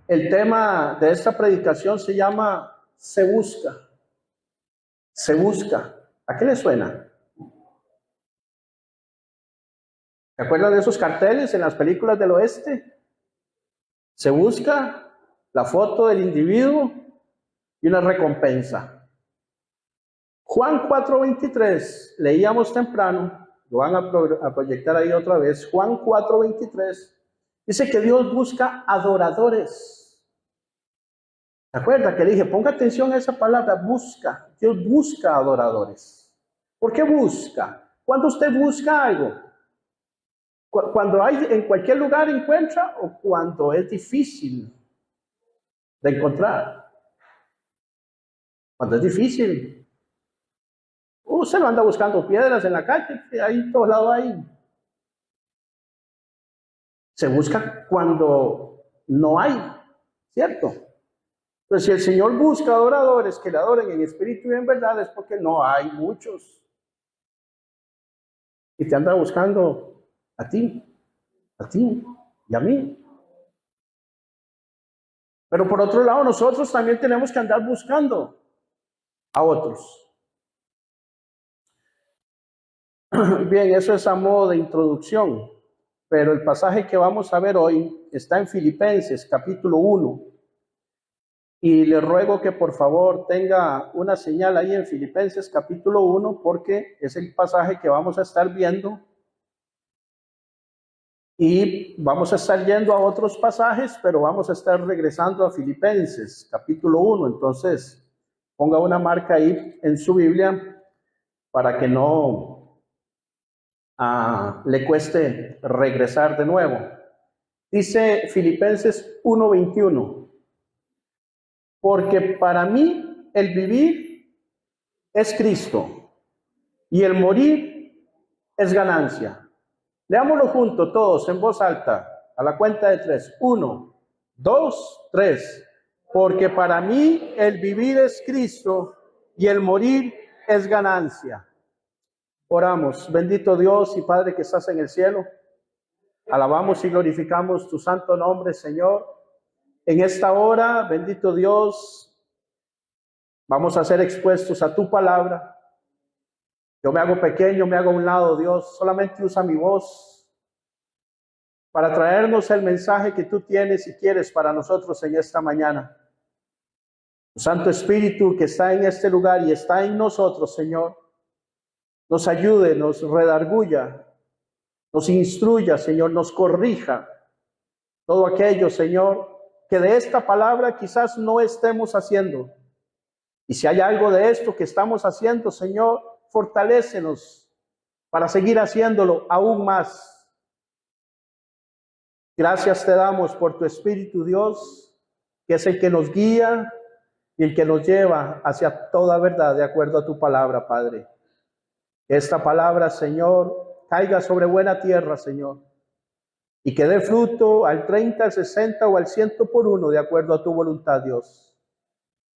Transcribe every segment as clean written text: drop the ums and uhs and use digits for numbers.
El tema de esta predicación se llama Se busca. Se busca. ¿A qué le suena? ¿Se acuerdan de esos carteles en las películas del oeste? Se busca la foto del individuo y una recompensa. Juan 4:23, leíamos temprano, lo van a proyectar ahí otra vez. Juan 4:23 dice que Dios busca adoradores. ¿Se acuerda que le dije, ponga atención a esa palabra, busca? Dios busca adoradores. ¿Por qué busca? Cuando usted busca algo, cuando hay en cualquier lugar encuentra o cuando es difícil de encontrar. Cuando es difícil, usted no anda buscando piedras en la calle, ahí todos lados hay. Se busca cuando no hay, ¿cierto? Entonces, si el Señor busca adoradores que le adoren en espíritu y en verdad, es porque no hay muchos. Y te anda buscando a ti y a mí. Pero por otro lado, nosotros también tenemos que andar buscando a otros. Bien, eso es a modo de introducción, pero el pasaje que vamos a ver hoy está en Filipenses capítulo 1. Y le ruego que por favor tenga una señal ahí en Filipenses capítulo 1, porque es el pasaje que vamos a estar viendo. Y vamos a estar yendo a otros pasajes, pero vamos a estar regresando a Filipenses capítulo 1. Entonces, ponga una marca ahí en su Biblia para que no le cueste regresar de nuevo. Dice Filipenses 1:21. Porque para mí el vivir es Cristo y el morir es ganancia. Leámoslo juntos todos en voz alta, a la cuenta de 3. 1, 2, 3. Porque para mí el vivir es Cristo y el morir es ganancia. Oramos. Bendito Dios y Padre que estás en el cielo, alabamos y glorificamos tu santo nombre, Señor. En esta hora, bendito Dios, vamos a ser expuestos a tu palabra. Yo me hago pequeño, me hago a un lado, Dios. Solamente usa mi voz para traernos el mensaje que tú tienes y quieres para nosotros en esta mañana. Tu Santo Espíritu que está en este lugar y está en nosotros, Señor, nos ayude, nos redarguya, nos instruya, Señor, nos corrija. Todo aquello, Señor, que de esta palabra quizás no estemos haciendo. Y si hay algo de esto que estamos haciendo, Señor, fortalécenos para seguir haciéndolo aún más. Gracias te damos por tu Espíritu, Dios, que es el que nos guía y el que nos lleva hacia toda verdad de acuerdo a tu palabra, Padre. Que esta palabra, Señor, caiga sobre buena tierra, Señor, y que dé fruto al 30, al 60 o al 100 por uno de acuerdo a tu voluntad, Dios.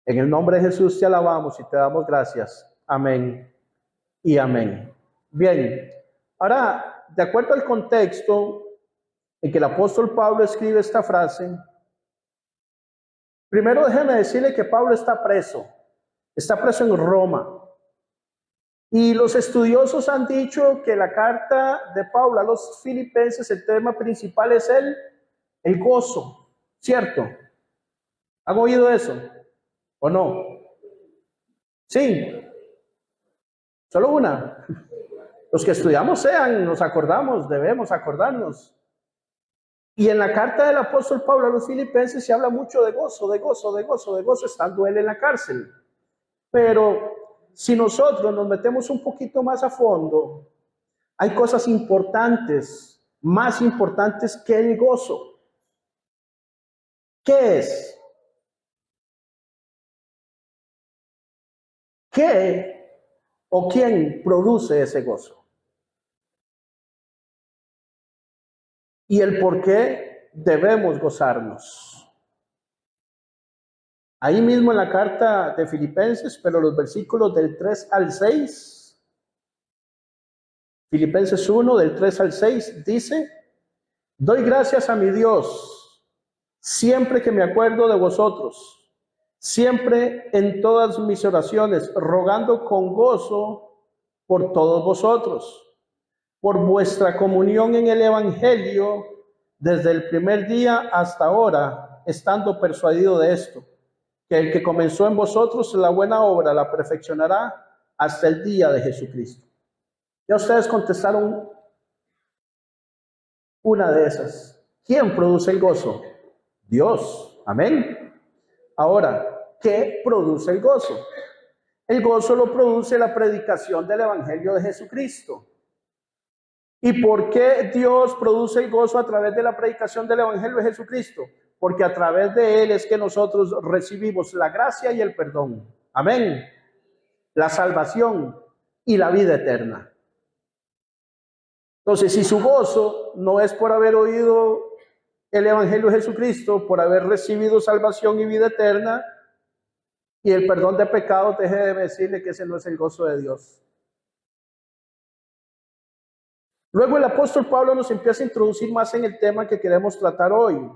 En el nombre de Jesús te alabamos y te damos gracias. Amén y amén. Bien, ahora, de acuerdo al contexto en que el apóstol Pablo escribe esta frase, primero déjeme decirle que Pablo está preso en Roma. Y los estudiosos han dicho que la carta de Pablo a los filipenses, el tema principal es el gozo, ¿cierto? ¿Han oído eso o no? Sí, solo una. Los que estudiamos nos acordamos, debemos acordarnos. Y en la carta del apóstol Pablo a los filipenses se habla mucho de gozo, estando él en la cárcel. Pero si nosotros nos metemos un poquito más a fondo, hay cosas importantes, más importantes que el gozo. ¿Qué es? ¿Qué o quién produce ese gozo? Y el por qué debemos gozarnos. Ahí mismo en la carta de Filipenses, pero los versículos del 3 al 6, Filipenses 1, del 3 al 6, dice: doy gracias a mi Dios siempre que me acuerdo de vosotros, siempre en todas mis oraciones, rogando con gozo por todos vosotros, por vuestra comunión en el Evangelio, desde el primer día hasta ahora, estando persuadido de esto, que el que comenzó en vosotros la buena obra la perfeccionará hasta el día de Jesucristo. Ya ustedes contestaron una de esas. ¿Quién produce el gozo? Dios. Amén. Ahora, ¿qué produce el gozo? El gozo lo produce la predicación del Evangelio de Jesucristo. ¿Y por qué Dios produce el gozo a través de la predicación del Evangelio de Jesucristo? Porque a través de él es que nosotros recibimos la gracia y el perdón. Amén. La salvación y la vida eterna. Entonces, si su gozo no es por haber oído el Evangelio de Jesucristo, por haber recibido salvación y vida eterna y el perdón de pecados, deje de decirle que ese no es el gozo de Dios. Luego el apóstol Pablo nos empieza a introducir más en el tema que queremos tratar hoy,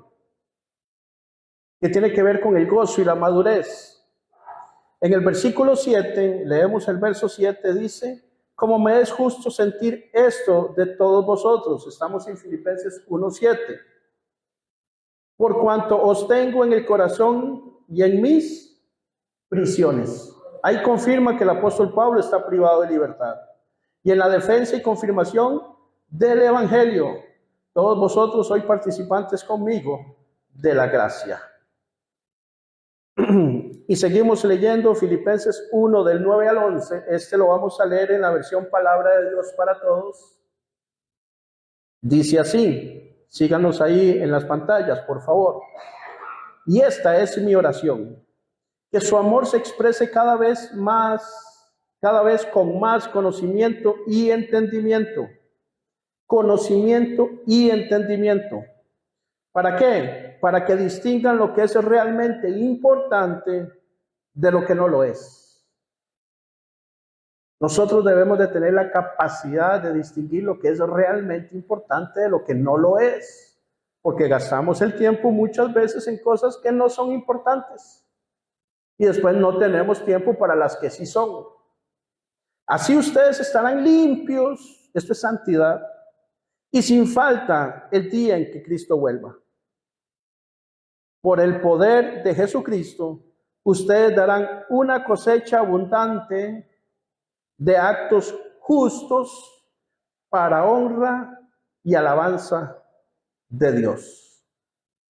que tiene que ver con el gozo y la madurez. En el versículo 7, leemos el verso 7, dice: como me es justo sentir esto de todos vosotros. Estamos en Filipenses 1:7. Por cuanto os tengo en el corazón y en mis prisiones. Ahí confirma que el apóstol Pablo está privado de libertad. Y en la defensa y confirmación del Evangelio, todos vosotros sois participantes conmigo de la gracia. Y seguimos leyendo Filipenses 1 del 9 al 11. Este lo vamos a leer en la versión Palabra de Dios para Todos. Dice así, síganos ahí en las pantallas, por favor. Y esta es mi oración, que su amor se exprese cada vez con más conocimiento y entendimiento. Conocimiento y entendimiento. ¿Para qué? Para que distingan lo que es realmente importante de lo que no lo es. Nosotros debemos de tener la capacidad de distinguir lo que es realmente importante de lo que no lo es, porque gastamos el tiempo muchas veces en cosas que no son importantes y después no tenemos tiempo para las que sí son. Así ustedes estarán limpios, esto es santidad, y sin falta el día en que Cristo vuelva. Por el poder de Jesucristo, ustedes darán una cosecha abundante de actos justos para honra y alabanza de Dios.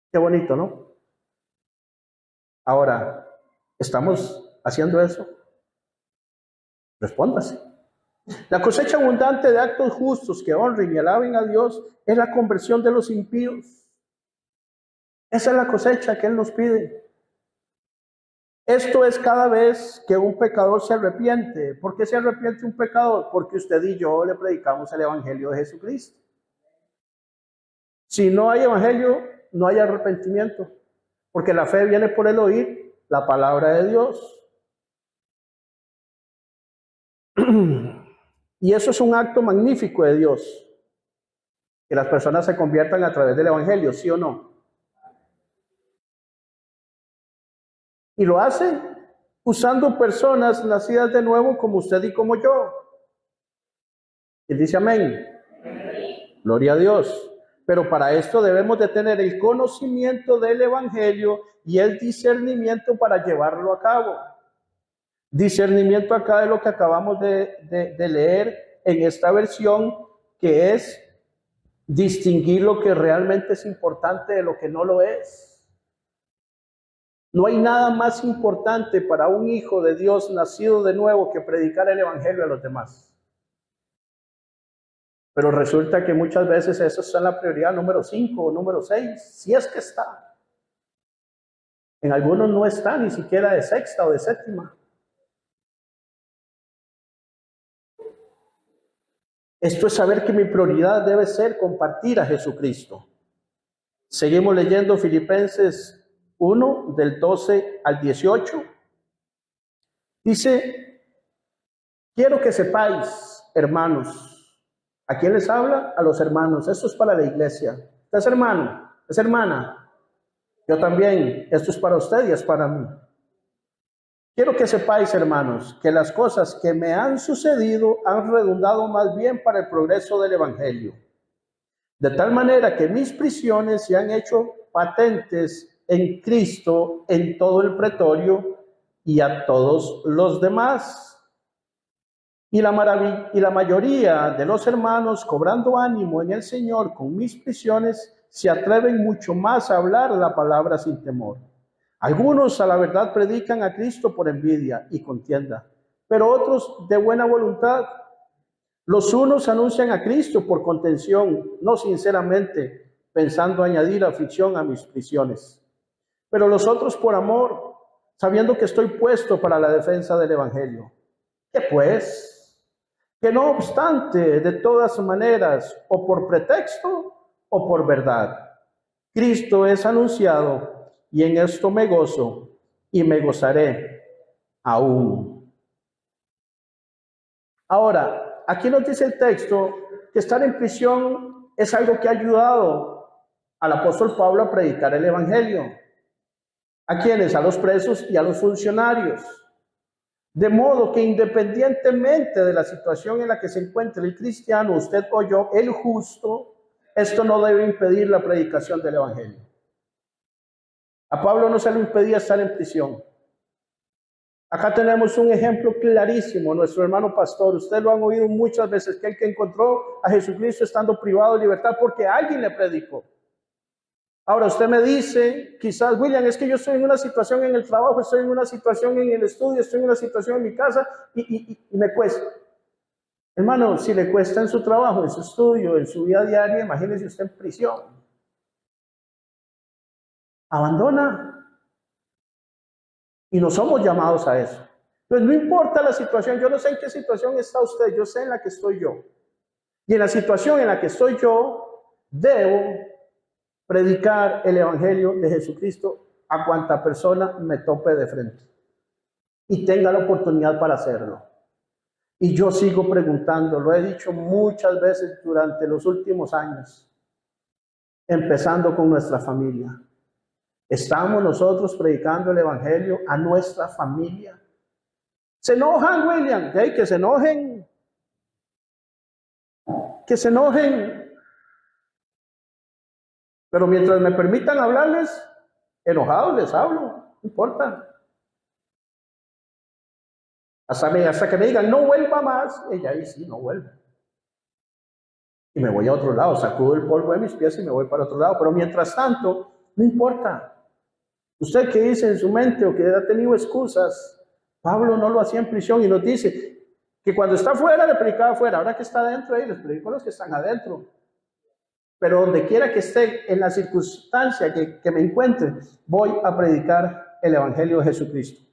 Qué bonito, ¿no? Ahora, ¿estamos haciendo eso? Respóndase. La cosecha abundante de actos justos que honren y alaben a Dios es la conversión de los impíos. Esa es la cosecha que Él nos pide. Esto es cada vez que un pecador se arrepiente. ¿Por qué se arrepiente un pecador? Porque usted y yo le predicamos el Evangelio de Jesucristo. Si no hay Evangelio, no hay arrepentimiento. Porque la fe viene por el oír la palabra de Dios. Y eso es un acto magnífico de Dios. Que las personas se conviertan a través del Evangelio, ¿sí o no? Y lo hace usando personas nacidas de nuevo como usted y como yo. Y dice amén. Gloria a Dios. Pero para esto debemos de tener el conocimiento del Evangelio y el discernimiento para llevarlo a cabo. Discernimiento acá de lo que acabamos de leer en esta versión, que es distinguir lo que realmente es importante de lo que no lo es. No hay nada más importante para un hijo de Dios nacido de nuevo que predicar el Evangelio a los demás. Pero resulta que muchas veces eso está en la prioridad número 5 o número 6, si es que está. En algunos no está ni siquiera de sexta o de séptima. Esto es saber que mi prioridad debe ser compartir a Jesucristo. Seguimos leyendo Filipenses 1, del 12 al 18. Dice, quiero que sepáis, hermanos. ¿A quién les habla? A los hermanos. Esto es para la iglesia. ¿Usted es hermano? ¿Es hermana? Yo también, esto es para usted y es para mí. Quiero que sepáis, hermanos, que las cosas que me han sucedido han redundado más bien para el progreso del Evangelio. De tal manera que mis prisiones se han hecho patentes en Cristo en todo el pretorio y a todos los demás. Y la mayoría de los hermanos, cobrando ánimo en el Señor con mis prisiones, se atreven mucho más a hablar la palabra sin temor. Algunos a la verdad predican a Cristo por envidia y contienda, pero otros de buena voluntad. Los unos anuncian a Cristo por contención, no sinceramente, pensando añadir aflicción a mis prisiones. Pero los otros por amor, sabiendo que estoy puesto para la defensa del Evangelio. ¿Qué pues? Que no obstante, de todas maneras, o por pretexto o por verdad, Cristo es anunciado, y en esto me gozo y me gozaré aún. Ahora, aquí nos dice el texto que estar en prisión es algo que ha ayudado al apóstol Pablo a predicar el Evangelio. ¿A quiénes? A los presos y a los funcionarios. De modo que independientemente de la situación en la que se encuentre el cristiano, usted o yo, el justo, esto no debe impedir la predicación del Evangelio. A Pablo no se le impedía estar en prisión. Acá tenemos un ejemplo clarísimo, nuestro hermano pastor. Ustedes lo han oído muchas veces, que el que encontró a Jesucristo estando privado de libertad porque alguien le predicó. Ahora usted me dice, quizás, William, es que yo estoy en una situación en el trabajo, estoy en una situación en el estudio, estoy en una situación en mi casa y me cuesta. Hermano, si le cuesta en su trabajo, en su estudio, en su vida diaria, imagínese usted en prisión. Abandona. Y no somos llamados a eso. Entonces, no importa la situación, yo no sé en qué situación está usted, yo sé en la que estoy yo. Y en la situación en la que estoy yo, debo predicar el Evangelio de Jesucristo a cuanta persona me tope de frente y tenga la oportunidad para hacerlo. Y yo sigo preguntando, lo he dicho muchas veces durante los últimos años, empezando con nuestra familia. ¿Estamos nosotros predicando el Evangelio a nuestra familia? ¿Se enojan, William? ¿Sí? Que se enojen. Que se enojen. Pero mientras me permitan hablarles, enojados les hablo, no importa. Hasta que me digan, no vuelva más, ella ahí sí, no vuelve. Y me voy a otro lado, sacudo el polvo de mis pies y me voy para otro lado. Pero mientras tanto, no importa. Usted que dice en su mente o que ha tenido excusas, Pablo no lo hacía en prisión y nos dice que cuando está afuera le predicaba afuera, ahora que está adentro ahí les predico a los que están adentro. Pero donde quiera que esté, en la circunstancia que me encuentre, voy a predicar el Evangelio de Jesucristo.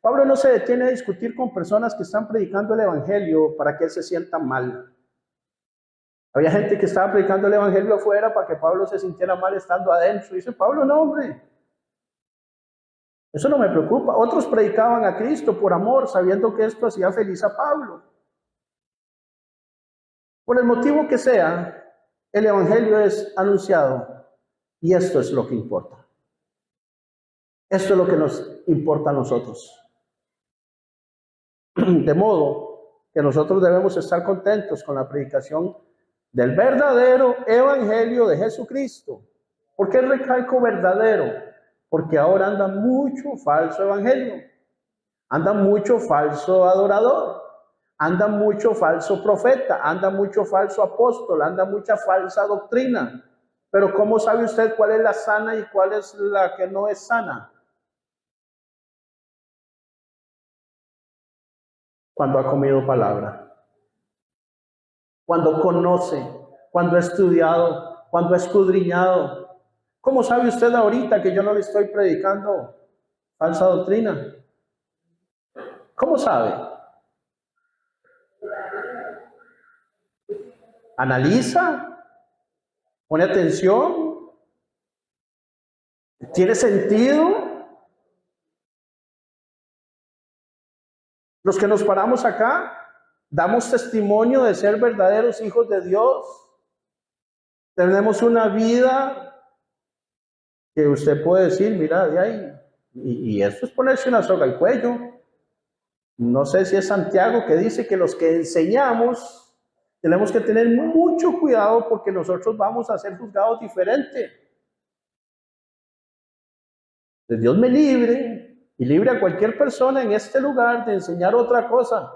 Pablo no se detiene a discutir con personas que están predicando el Evangelio para que él se sienta mal. Había gente que estaba predicando el Evangelio afuera para que Pablo se sintiera mal estando adentro. Dice Pablo, no, hombre. Eso no me preocupa. Otros predicaban a Cristo por amor, sabiendo que esto hacía feliz a Pablo. Por el motivo que sea, el Evangelio es anunciado y esto es lo que importa. Esto es lo que nos importa a nosotros. De modo que nosotros debemos estar contentos con la predicación del verdadero Evangelio de Jesucristo. ¿Por qué recalco verdadero? Porque ahora anda mucho falso evangelio, anda mucho falso adorador, anda mucho falso profeta, anda mucho falso apóstol, anda mucha falsa doctrina. Pero ¿cómo sabe usted cuál es la sana y cuál es la que no es sana? Cuando ha comido palabra, cuando conoce, cuando ha estudiado, cuando ha escudriñado. ¿Cómo sabe usted ahorita que yo no le estoy predicando falsa doctrina? ¿Cómo sabe? Analiza, pone atención, tiene sentido. Los que nos paramos acá, damos testimonio de ser verdaderos hijos de Dios. Tenemos una vida que usted puede decir, mira, de ahí, y esto es ponerse una soga al cuello. No sé si es Santiago que dice que los que enseñamos tenemos que tener mucho cuidado porque nosotros vamos a ser juzgados diferente. Dios me libre y libre a cualquier persona en este lugar de enseñar otra cosa.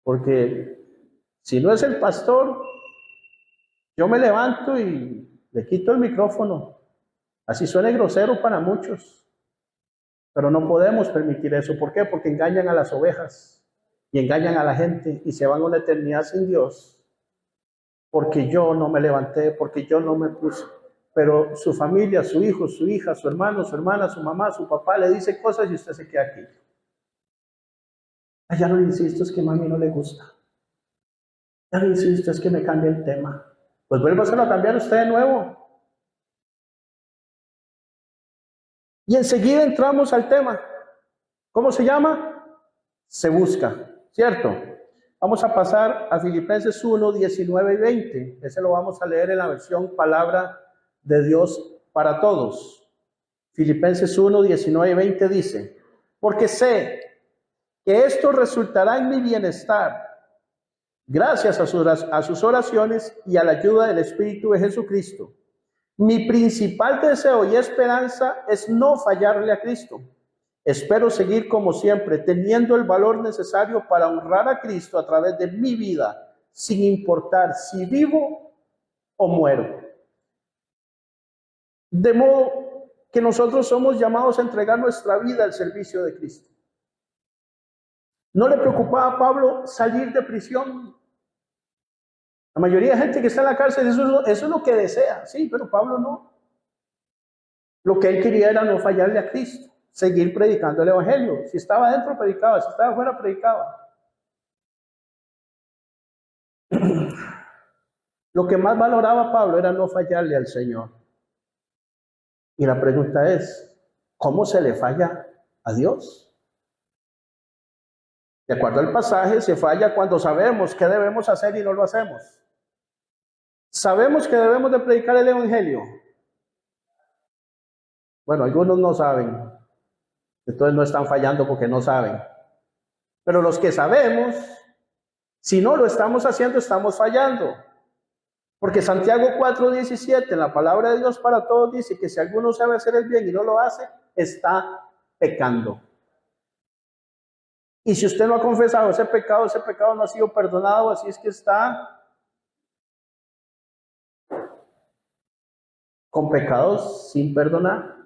Porque si no es el pastor, yo me levanto y le quito el micrófono. Así suene grosero para muchos. Pero no podemos permitir eso. ¿Por qué? Porque engañan a las ovejas y engañan a la gente y se van a una eternidad sin Dios. Porque yo no me levanté, porque yo no me puse. Pero su familia, su hijo, su hija, su hermano, su hermana, su mamá, su papá le dice cosas y usted se queda aquí. Ya no le insisto, es que a mami no le gusta. Ya no insisto, es que me cambia el tema. Pues vuélvaselo a cambiar usted de nuevo. Y enseguida entramos al tema. ¿Cómo se llama? Se busca, ¿cierto? Vamos a pasar a Filipenses 1, 19 y 20. Ese lo vamos a leer en la versión Palabra de Dios para Todos. Filipenses 1, 19 y 20 dice, porque sé que esto resultará en mi bienestar, gracias a sus oraciones y a la ayuda del Espíritu de Jesucristo. Mi principal deseo y esperanza es no fallarle a Cristo. Espero seguir como siempre, teniendo el valor necesario para honrar a Cristo a través de mi vida, sin importar si vivo o muero. De modo que nosotros somos llamados a entregar nuestra vida al servicio de Cristo. ¿No le preocupaba a Pablo salir de prisión? La mayoría de gente que está en la cárcel, eso es lo que desea, sí, pero Pablo no. Lo que él quería era no fallarle a Cristo, seguir predicando el Evangelio. Si estaba dentro, predicaba, si estaba afuera, predicaba. Lo que más valoraba Pablo era no fallarle al Señor. Y la pregunta es, ¿cómo se le falla a Dios? De acuerdo al pasaje, se falla cuando sabemos qué debemos hacer y no lo hacemos. Sabemos que debemos de predicar el Evangelio. Bueno, algunos no saben, entonces no están fallando porque no saben. Pero los que sabemos, si no lo estamos haciendo, estamos fallando. Porque Santiago 4:17, en la palabra de Dios para todos, dice que si alguno sabe hacer el bien y no lo hace, está pecando. Y si usted no ha confesado ese pecado no ha sido perdonado, así es que está con pecados sin perdonar.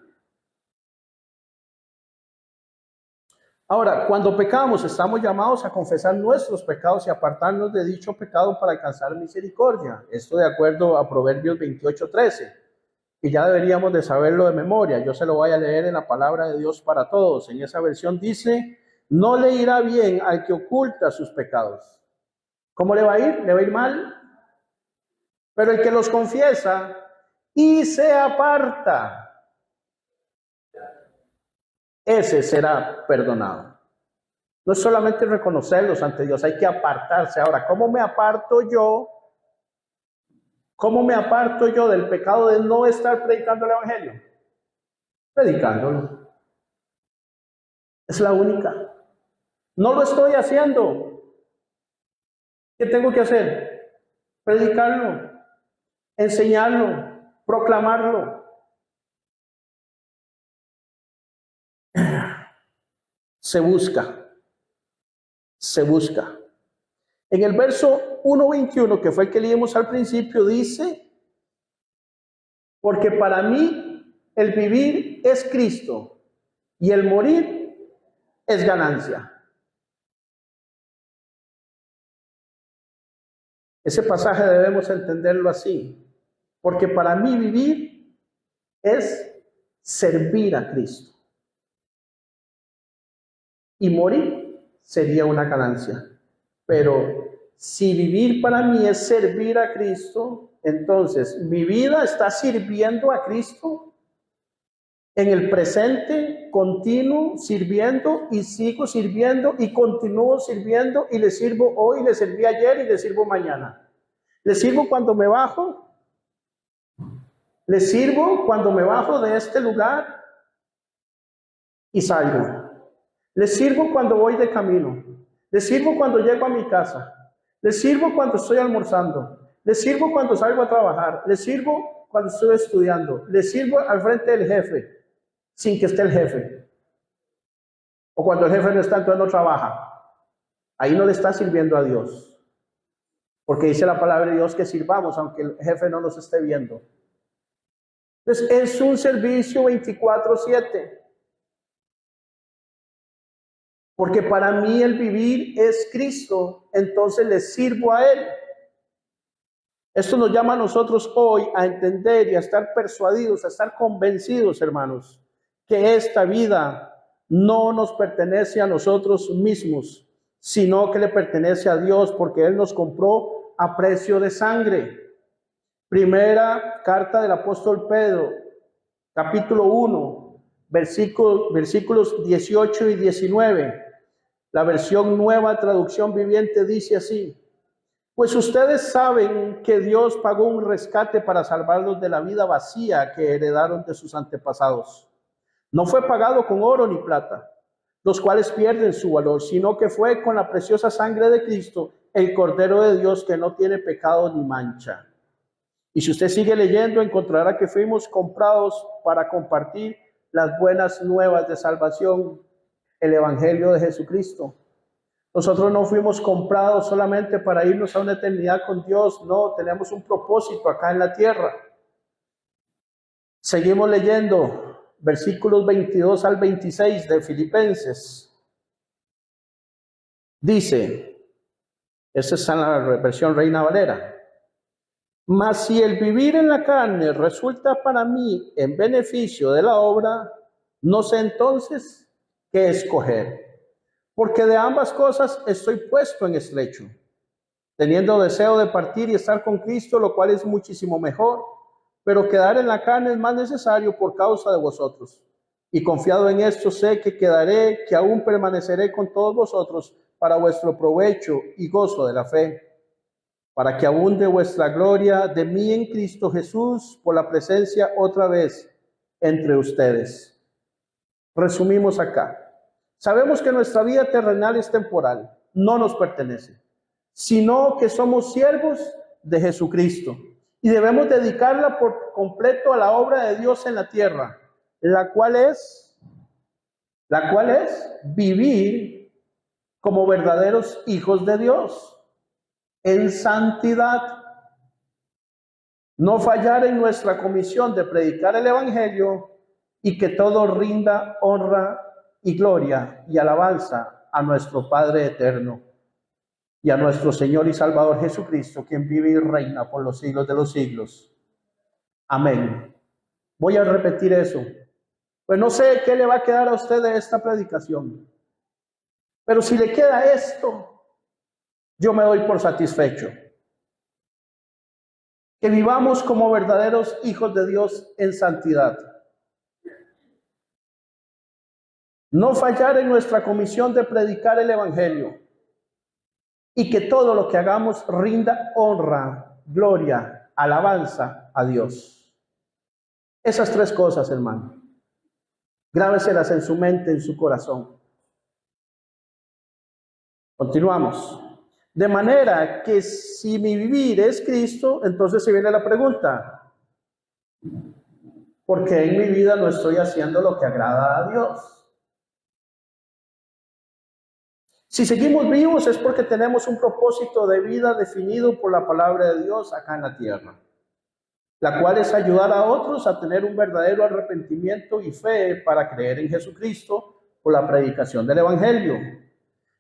Ahora, cuando pecamos, estamos llamados a confesar nuestros pecados y apartarnos de dicho pecado para alcanzar misericordia. Esto de acuerdo a Proverbios 28:13. Y ya deberíamos de saberlo de memoria. Yo se lo voy a leer en la palabra de Dios para todos. En esa versión dice, no le irá bien al que oculta sus pecados. ¿Cómo le va a ir? ¿Le va a ir mal? Pero el que los confiesa y se aparta, ese será perdonado. No es solamente reconocerlos ante Dios, hay que apartarse. Ahora, ¿cómo me aparto yo? ¿Cómo me aparto yo del pecado de no estar predicando el Evangelio? Predicándolo. Es la única. No lo estoy haciendo. ¿Qué tengo que hacer? Predicarlo, enseñarlo, proclamarlo. Se busca. Se busca. En el verso 1:21, que fue el que leímos al principio, dice, porque para mí el vivir es Cristo y el morir es ganancia. Ese pasaje debemos entenderlo así, porque para mí vivir es servir a Cristo y morir sería una ganancia. Pero si vivir para mí es servir a Cristo, entonces mi vida está sirviendo a Cristo en el presente, continuo sirviendo y sigo sirviendo y continúo sirviendo y le sirvo hoy, le serví ayer y le sirvo mañana. Le sirvo cuando me bajo Le sirvo cuando me bajo de este lugar y salgo. Le sirvo cuando voy de camino. Le sirvo cuando llego a mi casa. Le sirvo cuando estoy almorzando. Le sirvo cuando salgo a trabajar. Le sirvo cuando estoy estudiando. Le sirvo al frente del jefe, sin que esté el jefe. O cuando el jefe no está, entonces no trabaja. Ahí no le está sirviendo a Dios. Porque dice la palabra de Dios que sirvamos, aunque el jefe no nos esté viendo. Entonces, es un servicio 24/7. Porque para mí el vivir es Cristo, entonces le sirvo a Él. Esto nos llama a nosotros hoy a entender y a estar persuadidos, a estar convencidos, hermanos, que esta vida no nos pertenece a nosotros mismos, sino que le pertenece a Dios, porque Él nos compró a precio de sangre. Primera carta del apóstol Pedro, capítulo 1, versículos 18 y 19. La versión Nueva Traducción Viviente dice así: pues ustedes saben que Dios pagó un rescate para salvarlos de la vida vacía que heredaron de sus antepasados. No fue pagado con oro ni plata, los cuales pierden su valor, sino que fue con la preciosa sangre de Cristo, el Cordero de Dios que no tiene pecado ni mancha. Y si usted sigue leyendo, encontrará que fuimos comprados para compartir las buenas nuevas de salvación, el Evangelio de Jesucristo. Nosotros no fuimos comprados solamente para irnos a una eternidad con Dios, no, tenemos un propósito acá en la tierra. Seguimos leyendo versículos 22 al 26 de Filipenses. Dice, esta es la versión Reina Valera: mas si el vivir en la carne resulta para mí en beneficio de la obra, no sé entonces qué escoger. Porque de ambas cosas estoy puesto en estrecho, teniendo deseo de partir y estar con Cristo, lo cual es muchísimo mejor, pero quedar en la carne es más necesario por causa de vosotros. Y confiado en esto sé que quedaré, que aún permaneceré con todos vosotros para vuestro provecho y gozo de la fe, para que abunde vuestra gloria de mí en Cristo Jesús por la presencia otra vez entre ustedes. Resumimos acá. Sabemos que nuestra vida terrenal es temporal, no nos pertenece, sino que somos siervos de Jesucristo y debemos dedicarla por completo a la obra de Dios en la tierra, la cual es vivir como verdaderos hijos de Dios, en santidad, no fallar en nuestra comisión de predicar el Evangelio y que todo rinda honra y gloria y alabanza a nuestro Padre eterno y a nuestro Señor y Salvador Jesucristo, quien vive y reina por los siglos de los siglos. Amén. Voy a repetir eso. Pues no sé qué le va a quedar a usted de esta predicación, pero si le queda esto, yo me doy por satisfecho. Que vivamos como verdaderos hijos de Dios en santidad. No fallar en nuestra comisión de predicar el Evangelio y que todo lo que hagamos rinda honra, gloria, alabanza a Dios. Esas tres cosas, hermano, grábeselas en su mente, en su corazón. Continuamos. De manera que si mi vivir es Cristo, entonces se viene la pregunta: ¿por qué en mi vida no estoy haciendo lo que agrada a Dios? Si seguimos vivos es porque tenemos un propósito de vida definido por la palabra de Dios acá en la tierra, la cual es ayudar a otros a tener un verdadero arrepentimiento y fe para creer en Jesucristo por la predicación del Evangelio.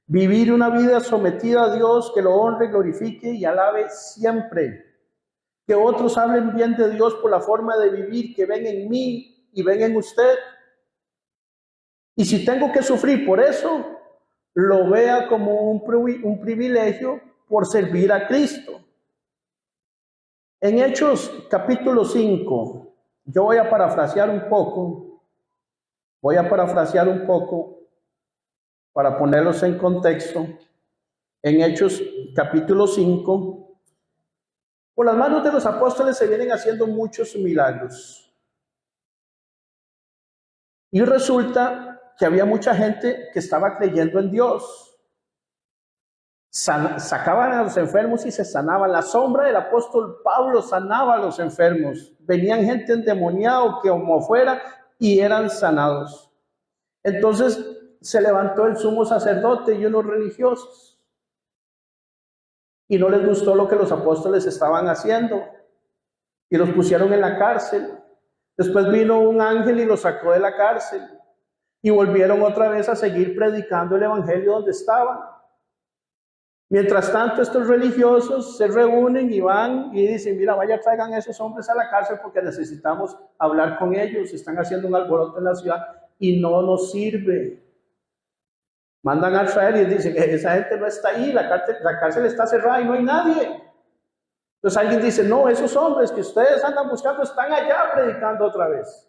Vivir una vida sometida a Dios que lo honre, glorifique y alabe siempre. Que otros hablen bien de Dios por la forma de vivir que ven en mí y ven en usted. Y si tengo que sufrir por eso, lo vea como un privilegio por servir a Cristo. En Hechos capítulo 5, yo voy a parafrasear un poco para ponerlos en contexto. En Hechos capítulo 5, Por las manos de los apóstoles se vienen haciendo muchos milagros. Y resulta que había mucha gente que estaba creyendo en Dios. Sacaban a los enfermos y se sanaban. La sombra del apóstol Pablo sanaba a los enfermos. Venían gente endemoniada que como fuera y eran sanados. Entonces se levantó el sumo sacerdote y unos religiosos. Y no les gustó lo que los apóstoles estaban haciendo. Y los pusieron en la cárcel. Después vino un ángel y los sacó de la cárcel. Y volvieron otra vez a seguir predicando el evangelio donde estaban. Mientras tanto, estos religiosos se reúnen y van y dicen, mira, vaya, traigan a esos hombres a la cárcel porque necesitamos hablar con ellos. Están haciendo un alboroto en la ciudad y no nos sirve. Mandan a traer y dicen, esa gente no está ahí, la cárcel está cerrada y no hay nadie. Entonces alguien dice, no, esos hombres que ustedes andan buscando están allá predicando otra vez.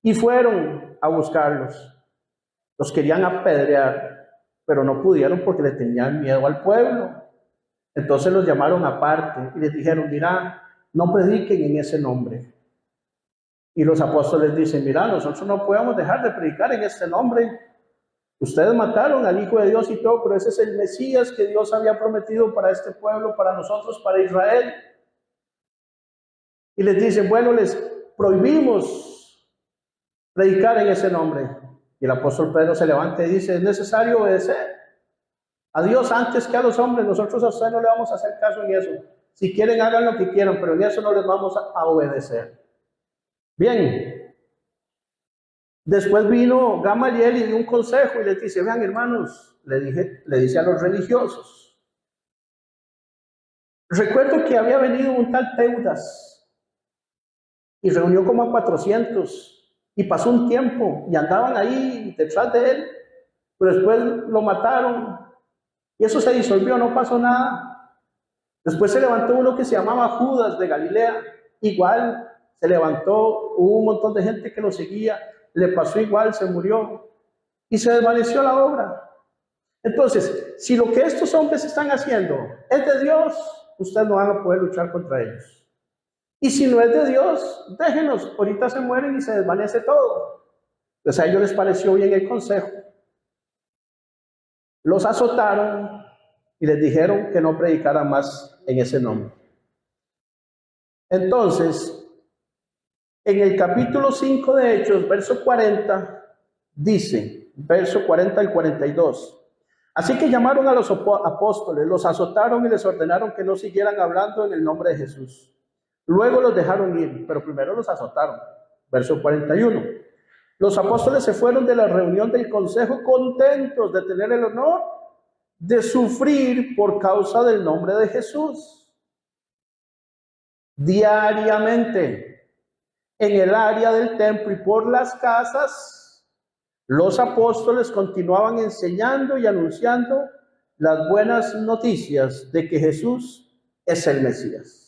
Y fueron a buscarlos. Los querían apedrear, pero no pudieron porque le tenían miedo al pueblo. Entonces los llamaron aparte y les dijeron, mira, no prediquen en ese nombre. Y los apóstoles dicen, mira, nosotros no podemos dejar de predicar en este nombre. Ustedes mataron al Hijo de Dios y todo, pero ese es el Mesías que Dios había prometido para este pueblo, para nosotros, para Israel. Y les dicen, bueno, les prohibimos predicar en ese nombre. Y el apóstol Pedro se levanta y dice, es necesario obedecer a Dios antes que a los hombres. Nosotros a ustedes no le vamos a hacer caso en eso. Si quieren, hagan lo que quieran, pero en eso no les vamos a obedecer. Bien. Después vino Gamaliel y dio un consejo y les dice, vean hermanos, le dice a los religiosos. Recuerdo que había venido un tal Teudas y reunió como a 400. Y pasó un tiempo y andaban ahí detrás de él, pero después lo mataron y eso se disolvió, no pasó nada. Después se levantó uno que se llamaba Judas de Galilea, igual se levantó, hubo un montón de gente que lo seguía, le pasó igual, se murió y se desvaneció la obra. Entonces, si lo que estos hombres están haciendo es de Dios, ustedes no van a poder luchar contra ellos. Y si no es de Dios, déjenos, ahorita se mueren y se desvanece todo. Entonces a ellos les pareció bien el consejo. Los azotaron y les dijeron que no predicaran más en ese nombre. Entonces, en el capítulo 5 de Hechos, verso 40, dice, verso 40 al 42. Así que llamaron a los apóstoles, los azotaron y les ordenaron que no siguieran hablando en el nombre de Jesús. Luego los dejaron ir, pero primero los azotaron. Verso 41. Los apóstoles se fueron de la reunión del consejo contentos de tener el honor de sufrir por causa del nombre de Jesús. Diariamente, en el área del templo y por las casas, los apóstoles continuaban enseñando y anunciando las buenas noticias de que Jesús es el Mesías.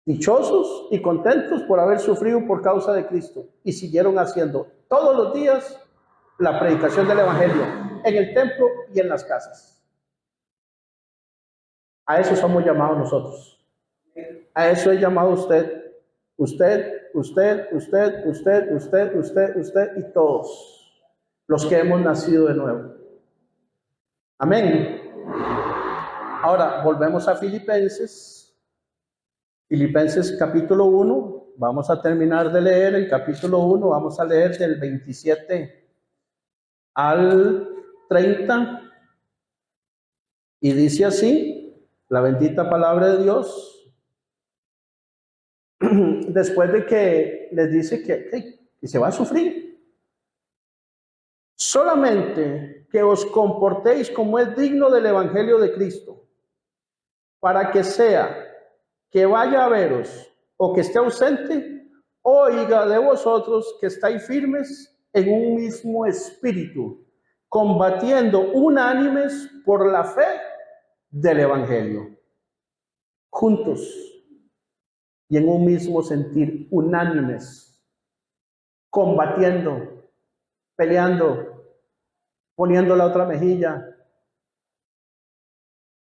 Dichosos y contentos por haber sufrido por causa de Cristo y siguieron haciendo todos los días la predicación del evangelio en el templo y en las casas. A eso somos llamados nosotros. A eso es llamado usted y todos los que hemos nacido de nuevo. Amén. Ahora volvemos a Filipenses. Filipenses capítulo 1, vamos a terminar de leer el capítulo 1, vamos a leer del 27 al 30, y dice así, la bendita palabra de Dios, después de que les dice que se va a sufrir. Solamente que os comportéis como es digno del evangelio de Cristo, para que sea que vaya a veros o que esté ausente, oiga de vosotros que estáis firmes en un mismo espíritu, combatiendo unánimes por la fe del evangelio, juntos y en un mismo sentir, unánimes, combatiendo, peleando, poniendo la otra mejilla,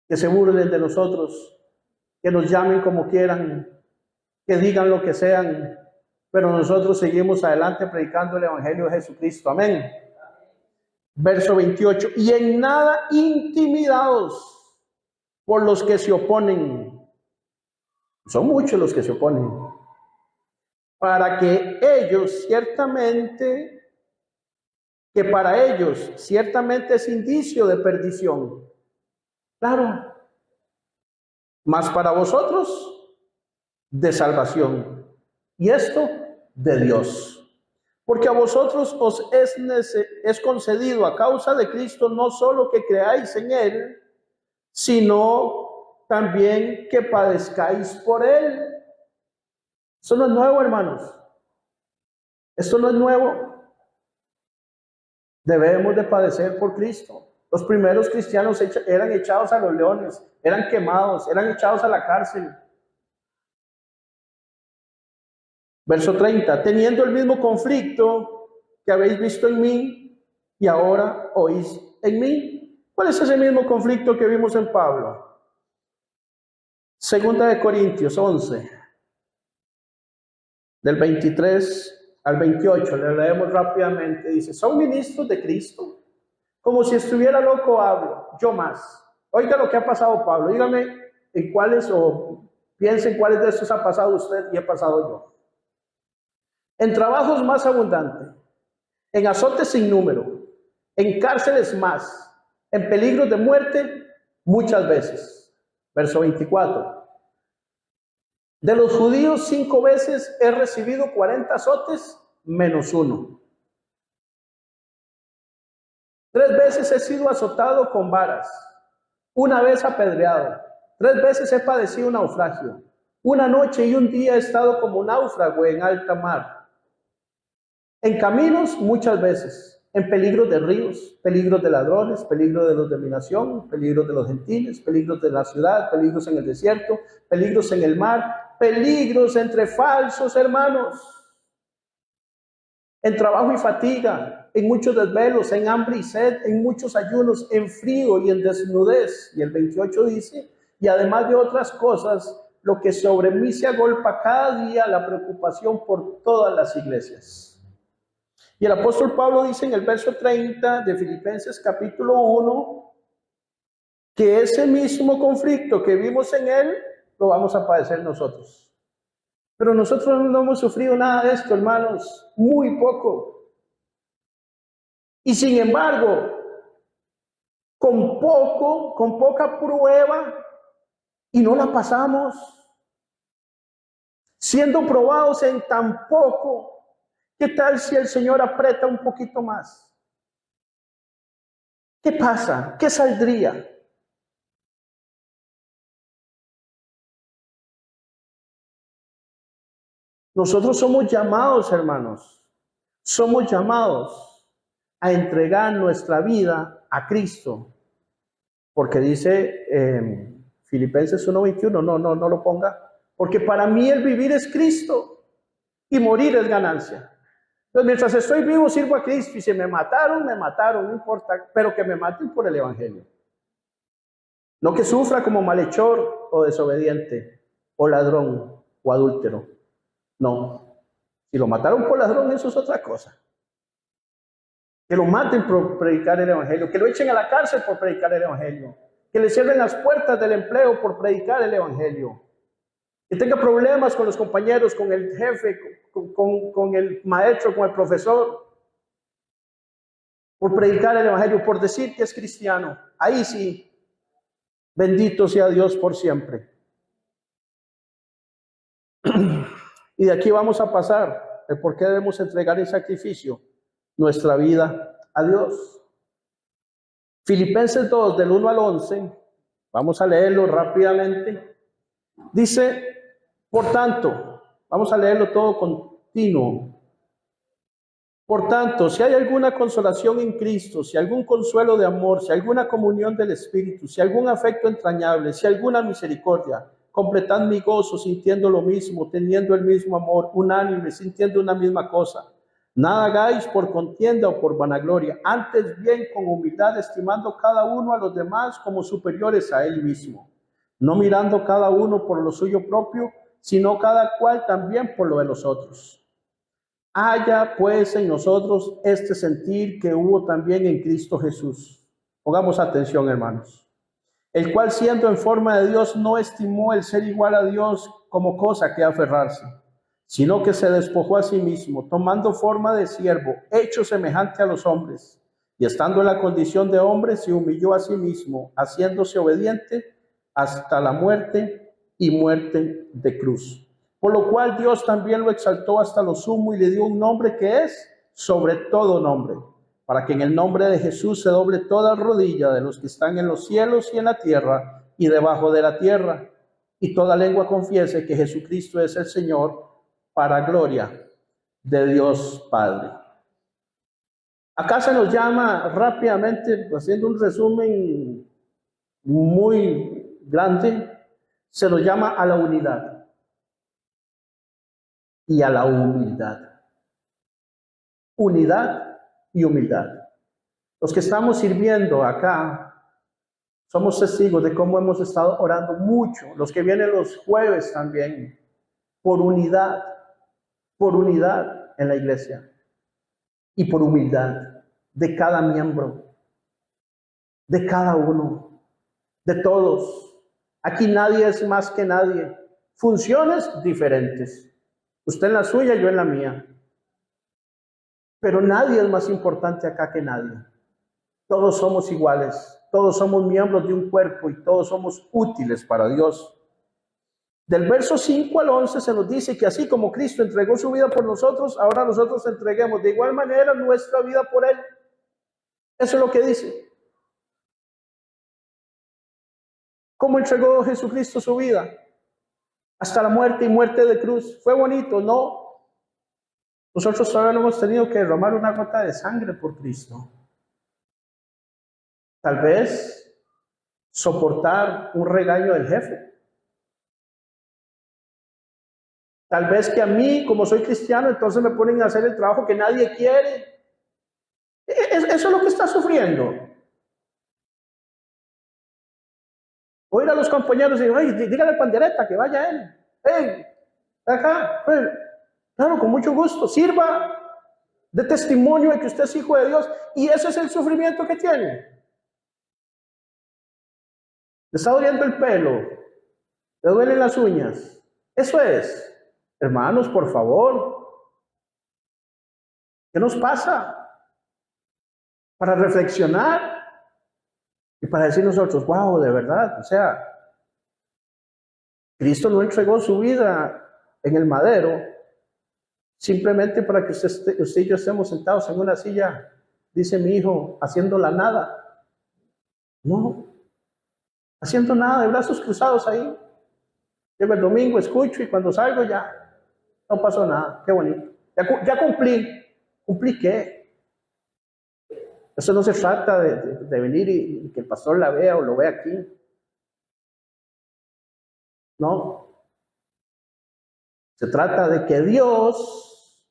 que se burlen de nosotros, que nos llamen como quieran, que digan lo que sean, pero nosotros seguimos adelante predicando el Evangelio de Jesucristo. Amén. Verso 28, y en nada intimidados por los que se oponen. Son muchos los que se oponen. Para que para ellos ciertamente es indicio de perdición. Claro. Mas para vosotros, de salvación. Y esto, de Dios. Porque a vosotros os es concedido a causa de Cristo no solo que creáis en Él, sino también que padezcáis por Él. Eso no es nuevo, hermanos. Esto no es nuevo. Debemos de padecer por Cristo. Los primeros cristianos eran echados a los leones, eran quemados, eran echados a la cárcel. Verso 30, teniendo el mismo conflicto que habéis visto en mí y ahora oís en mí. ¿Cuál es ese mismo conflicto que vimos en Pablo? Segunda de Corintios 11, del 23 al 28, le leemos rápidamente. Dice, son ministros de Cristo. Como si estuviera loco hablo, yo más. Oiga lo que ha pasado Pablo, dígame en cuáles o piense en cuáles de estos ha pasado usted y he pasado yo. En trabajos más abundantes, en azotes sin número, en cárceles más, en peligros de muerte muchas veces. Verso 24. De los judíos 5 veces he recibido 40 azotes menos 1. 3 veces he sido azotado con varas, 1 vez apedreado, 3 veces he padecido un naufragio, 1 noche y 1 día he estado como náufrago en alta mar. En caminos muchas veces, en peligros de ríos, peligros de ladrones, peligros de los de mi nación, peligros de los gentiles, peligros de la ciudad, peligros en el desierto, peligros en el mar, peligros entre falsos hermanos, en trabajo y fatiga, en muchos desvelos, en hambre y sed, en muchos ayunos, en frío y en desnudez. Y el 28 dice, y además de otras cosas, lo que sobre mí se agolpa cada día, la preocupación por todas las iglesias. Y el apóstol Pablo dice en el verso 30 de Filipenses capítulo 1, que ese mismo conflicto que vimos en él, lo vamos a padecer nosotros. Pero nosotros no hemos sufrido nada de esto, hermanos, muy poco. Y sin embargo, con poca prueba, y no la pasamos, siendo probados en tan poco. ¿Qué tal si el Señor aprieta un poquito más? ¿Qué pasa? ¿Qué saldría? Nosotros somos llamados, hermanos, somos llamados a entregar nuestra vida a Cristo. Porque dice Filipenses 1:21, no lo ponga. Porque para mí el vivir es Cristo y morir es ganancia. Entonces, mientras estoy vivo, sirvo a Cristo. Y si me mataron, no importa, pero que me maten por el Evangelio. No que sufra como malhechor o desobediente, o ladrón, o adúltero. No. Si lo mataron por ladrón, eso es otra cosa. Que lo maten por predicar el Evangelio, que lo echen a la cárcel por predicar el Evangelio, que le cierren las puertas del empleo por predicar el Evangelio, que tenga problemas con los compañeros, con el jefe, con el maestro, con el profesor, por predicar el Evangelio, por decir que es cristiano. Ahí sí, bendito sea Dios por siempre. Y de aquí vamos a pasar de por qué debemos entregar en sacrificio nuestra vida a Dios. Filipenses 2, del 1 al 11, vamos a leerlo rápidamente. Dice, por tanto, vamos a leerlo todo continuo. Por tanto, si hay alguna consolación en Cristo, si algún consuelo de amor, si alguna comunión del Espíritu, si algún afecto entrañable, si alguna misericordia, completad mi gozo sintiendo lo mismo, teniendo el mismo amor, unánime, sintiendo una misma cosa. Nada hagáis por contienda o por vanagloria, antes bien con humildad, estimando cada uno a los demás como superiores a él mismo, no mirando cada uno por lo suyo propio, sino cada cual también por lo de los otros. Haya pues en nosotros este sentir que hubo también en Cristo Jesús. Pongamos atención, hermanos. El cual, siendo en forma de Dios, no estimó el ser igual a Dios como cosa que aferrarse, sino que se despojó a sí mismo, tomando forma de siervo, hecho semejante a los hombres, y estando en la condición de hombre, se humilló a sí mismo, haciéndose obediente hasta la muerte y muerte de cruz. Por lo cual Dios también lo exaltó hasta lo sumo y le dio un nombre que es sobre todo nombre, para que en el nombre de Jesús se doble toda rodilla de los que están en los cielos y en la tierra y debajo de la tierra, y toda lengua confiese que Jesucristo es el Señor, para gloria de Dios Padre. Acá se nos llama rápidamente, haciendo un resumen muy grande, se nos llama a la unidad y a la humildad. Unidad y humildad. Los que estamos sirviendo acá somos testigos de cómo hemos estado orando mucho, los que vienen los jueves también, por unidad en la iglesia y por humildad de cada miembro, de cada uno, de todos. Aquí nadie es más que nadie. Funciones diferentes. Usted en la suya, yo en la mía. Pero nadie es más importante acá que nadie. Todos somos iguales. Todos somos miembros de un cuerpo y todos somos útiles para Dios. Del verso 5 al 11 se nos dice que así como Cristo entregó su vida por nosotros, ahora nosotros entreguemos de igual manera nuestra vida por Él. Eso es lo que dice. ¿Cómo entregó Jesucristo su vida? Hasta la muerte y muerte de cruz. ¿Fue bonito? No. Nosotros todavía no hemos tenido que derramar una gota de sangre por Cristo. Tal vez soportar un regaño del jefe. Tal vez que a mí, como soy cristiano, entonces me ponen a hacer el trabajo que nadie quiere. Eso es lo que está sufriendo. Oír a los compañeros y decir, dígale al pandereta que vaya él. Hey, acá, pues, claro, con mucho gusto, sirva de testimonio de que usted es hijo de Dios. Y ese es el sufrimiento que tiene. Le está doliendo el pelo, le duelen las uñas. Eso es. Hermanos, por favor, ¿qué nos pasa? Para reflexionar y para decir nosotros, wow, de verdad, o sea, Cristo no entregó su vida en el madero simplemente para que usted y yo estemos sentados en una silla, dice mi hijo, haciendo la nada. No, haciendo nada, de brazos cruzados ahí. Llego el domingo, escucho y cuando salgo ya no pasó nada. Qué bonito. Ya cumplí. ¿Cumplí qué? Eso no se trata de venir y que el pastor la vea o lo vea aquí. No. Se trata de que Dios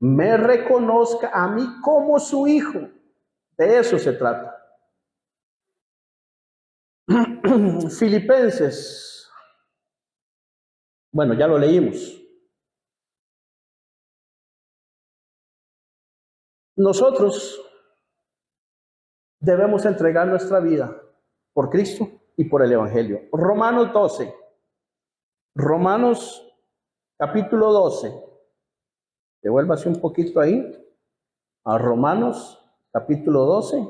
me reconozca a mí como su hijo. De eso se trata. Filipenses. Bueno, ya lo leímos. Nosotros debemos entregar nuestra vida por Cristo y por el Evangelio. Romanos 12. Romanos capítulo 12. Devuélvase un poquito ahí. A Romanos capítulo 12.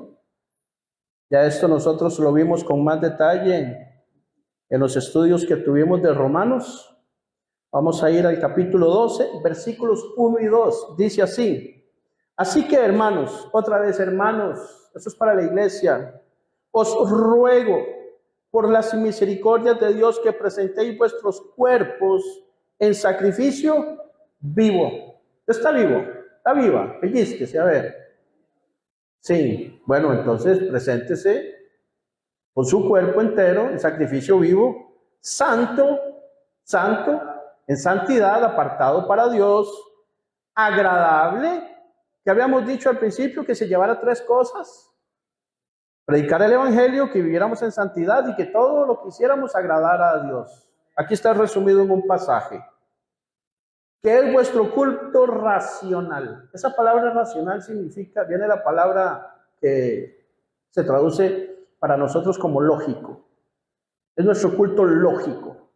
Ya esto nosotros lo vimos con más detalle en los estudios que tuvimos de Romanos. Vamos a ir al capítulo 12, versículos 1 y 2. Dice así. Así que, hermanos, otra vez, hermanos, esto es para la iglesia, os ruego por las misericordias de Dios que presentéis vuestros cuerpos en sacrificio vivo. ¿Está vivo? ¿Está viva? Pellizquese, a ver. Sí, bueno, entonces preséntese con su cuerpo entero en sacrificio vivo, santo, en santidad, apartado para Dios, agradable. Que habíamos dicho al principio que se llevara 3 cosas. Predicar el evangelio, que viviéramos en santidad y que todo lo que hiciéramos agradara a Dios. Aquí está resumido en un pasaje. ¿Qué es vuestro culto racional? Esa palabra racional significa, viene la palabra que se traduce para nosotros como lógico. Es nuestro culto lógico.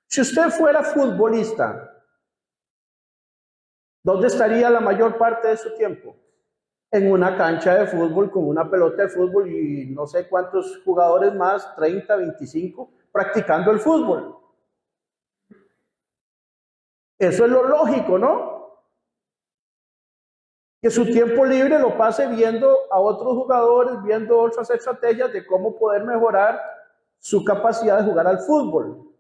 Si usted fuera futbolista, ¿dónde estaría la mayor parte de su tiempo? En una cancha de fútbol con una pelota de fútbol y no sé cuántos jugadores más, 30, 25, practicando el fútbol. Eso es lo lógico, ¿no? Que su tiempo libre lo pase viendo a otros jugadores, viendo otras estrategias de cómo poder mejorar su capacidad de jugar al fútbol.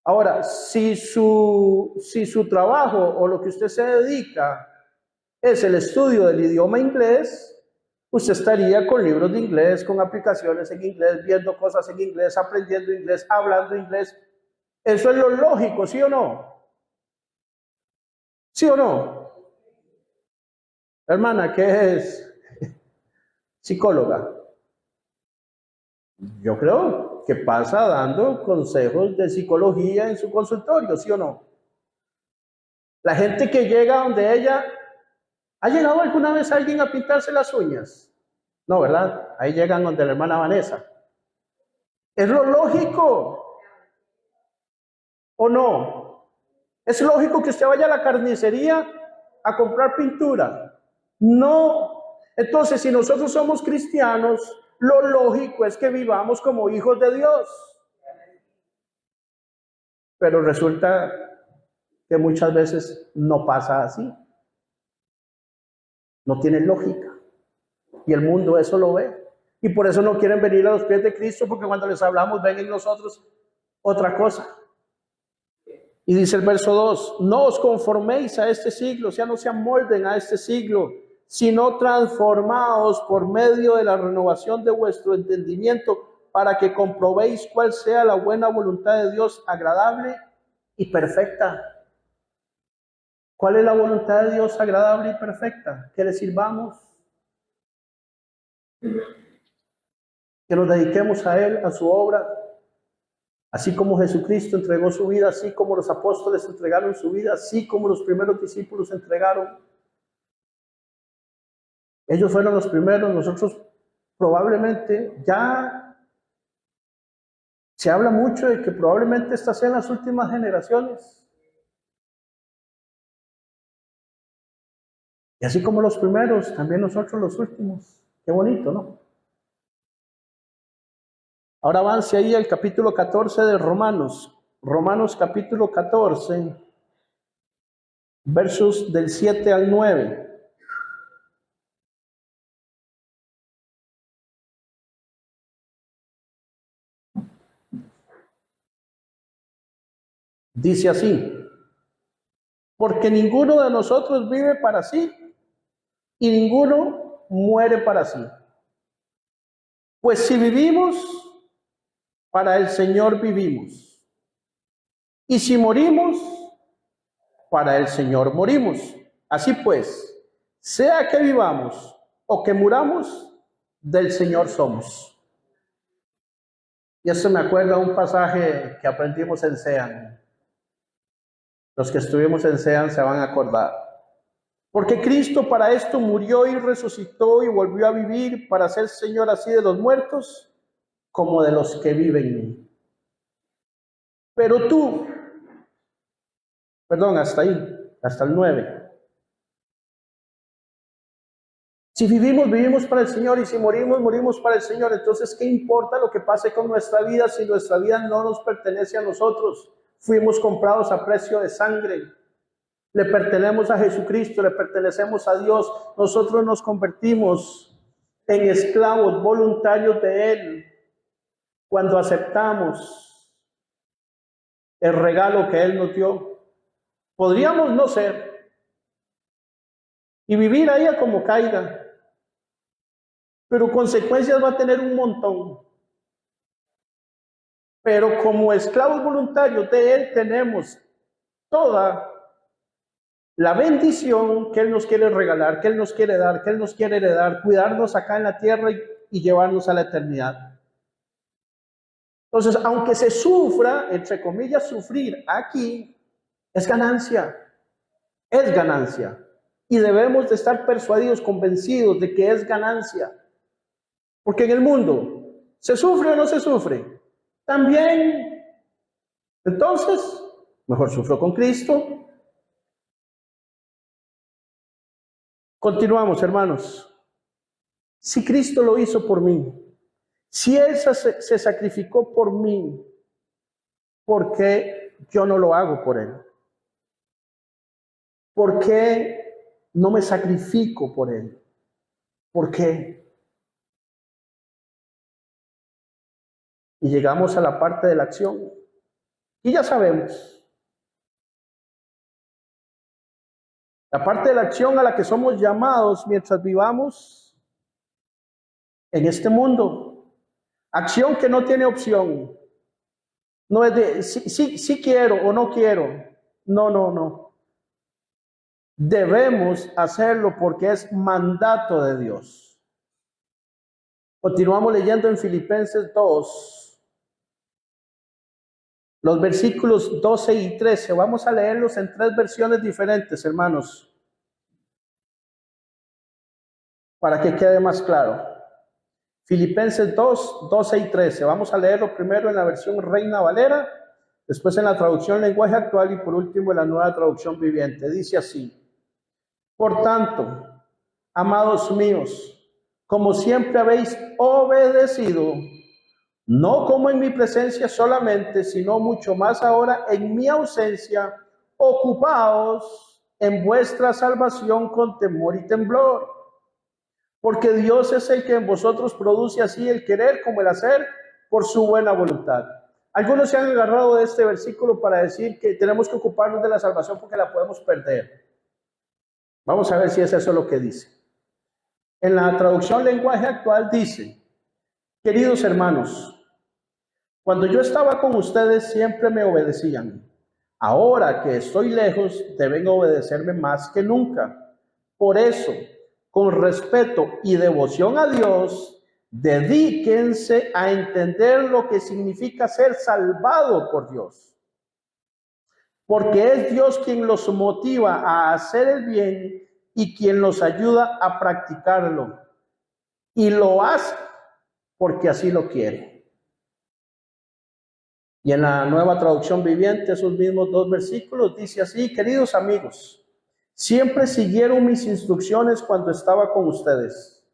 Ahora, si su trabajo o lo que usted se dedica es el estudio del idioma inglés, usted estaría con libros de inglés, con aplicaciones en inglés, viendo cosas en inglés, aprendiendo inglés, hablando inglés. Eso es lo lógico, ¿sí o no? ¿Sí o no? Hermana, ¿qué es psicóloga? Yo creo que pasa dando consejos de psicología en su consultorio, ¿sí o no? La gente que llega donde ella, ¿ha llegado alguna vez alguien a pintarse las uñas? No, ¿verdad? Ahí llegan donde la hermana Vanessa. ¿Es lo lógico o no? ¿Es lógico que usted vaya a la carnicería a comprar pintura? No. Entonces, si nosotros somos cristianos, lo lógico es que vivamos como hijos de Dios. Pero resulta que muchas veces no pasa así. No tiene lógica. Y el mundo eso lo ve. Y por eso no quieren venir a los pies de Cristo, porque cuando les hablamos ven en nosotros otra cosa. Y dice el verso 2, no os conforméis a este siglo, o sea, no se amolden a este siglo, sino transformaos por medio de la renovación de vuestro entendimiento, para que comprobéis cuál sea la buena voluntad de Dios, agradable y perfecta. ¿Cuál es la voluntad de Dios agradable y perfecta? Que le sirvamos, que nos dediquemos a Él, a su obra, así como Jesucristo entregó su vida, así como los apóstoles entregaron su vida, así como los primeros discípulos entregaron. Ellos fueron los primeros, nosotros probablemente ya se habla mucho de que probablemente estas sean las últimas generaciones. Y así como los primeros, también nosotros los últimos. Qué bonito, ¿no? Ahora avance ahí al capítulo 14 de Romanos. Romanos capítulo 14, versos del 7 al 9. Dice así, porque ninguno de nosotros vive para sí y ninguno muere para sí. Pues si vivimos, para el Señor vivimos. Y si morimos, para el Señor morimos. Así pues, sea que vivamos o que muramos, del Señor somos. Y esto me acuerda un pasaje que aprendimos en Sean. Los que estuvimos en Sean se van a acordar. Porque Cristo para esto murió y resucitó y volvió a vivir para ser Señor así de los muertos como de los que viven. Pero tú, perdón, hasta ahí, hasta el 9. Si vivimos, vivimos para el Señor, y si morimos, morimos para el Señor. Entonces, ¿qué importa lo que pase con nuestra vida si nuestra vida no nos pertenece a nosotros? Fuimos comprados a precio de sangre. Le pertenecemos a Jesucristo, le pertenecemos a Dios. Nosotros nos convertimos en esclavos voluntarios de Él cuando aceptamos el regalo que Él nos dio. Podríamos no ser y vivir ahí a como caiga, pero consecuencias va a tener un montón. Pero como esclavos voluntarios de Él tenemos toda la bendición que Él nos quiere regalar, que Él nos quiere dar, que Él nos quiere heredar, cuidarnos acá en la tierra y llevarnos a la eternidad. Entonces, aunque se sufra, entre comillas, sufrir aquí, es ganancia. Es ganancia. Y debemos de estar persuadidos, convencidos de que es ganancia. Porque en el mundo, ¿se sufre o no se sufre? También. Entonces, mejor sufro con Cristo. Continuamos, hermanos. Si Cristo lo hizo por mí, si Él se sacrificó por mí, ¿por qué yo no lo hago por Él? ¿Por qué no me sacrifico por Él? ¿Por qué? Y llegamos a la parte de la acción. Y ya sabemos. La parte de la acción a la que somos llamados mientras vivamos en este mundo. Acción que no tiene opción. No es de sí quiero o no quiero. No. Debemos hacerlo porque es mandato de Dios. Continuamos leyendo en Filipenses 2, los versículos 12 y 13. Vamos a leerlos en 3 versiones diferentes, hermanos, para que quede más claro. Filipenses 2, 12 y 13. Vamos a leerlo primero en la versión Reina Valera, después en la traducción Lenguaje Actual y por último en la Nueva Traducción Viviente. Dice así: por tanto, amados míos, como siempre habéis obedecido, no como en mi presencia solamente, sino mucho más ahora en mi ausencia, ocupaos en vuestra salvación con temor y temblor. Porque Dios es el que en vosotros produce así el querer como el hacer por su buena voluntad. Algunos se han agarrado de este versículo para decir que tenemos que ocuparnos de la salvación porque la podemos perder. Vamos a ver si es eso lo que dice. En la traducción Lenguaje Actual dice: queridos hermanos, cuando yo estaba con ustedes siempre me obedecían. Ahora que estoy lejos, deben obedecerme más que nunca. Por eso, con respeto y devoción a Dios, dedíquense a entender lo que significa ser salvado por Dios. Porque es Dios quien los motiva a hacer el bien y quien los ayuda a practicarlo. Y lo hace porque así lo quiere. Y en la Nueva Traducción Viviente, esos mismos 2 versículos, dice así: queridos amigos, siempre siguieron mis instrucciones cuando estaba con ustedes.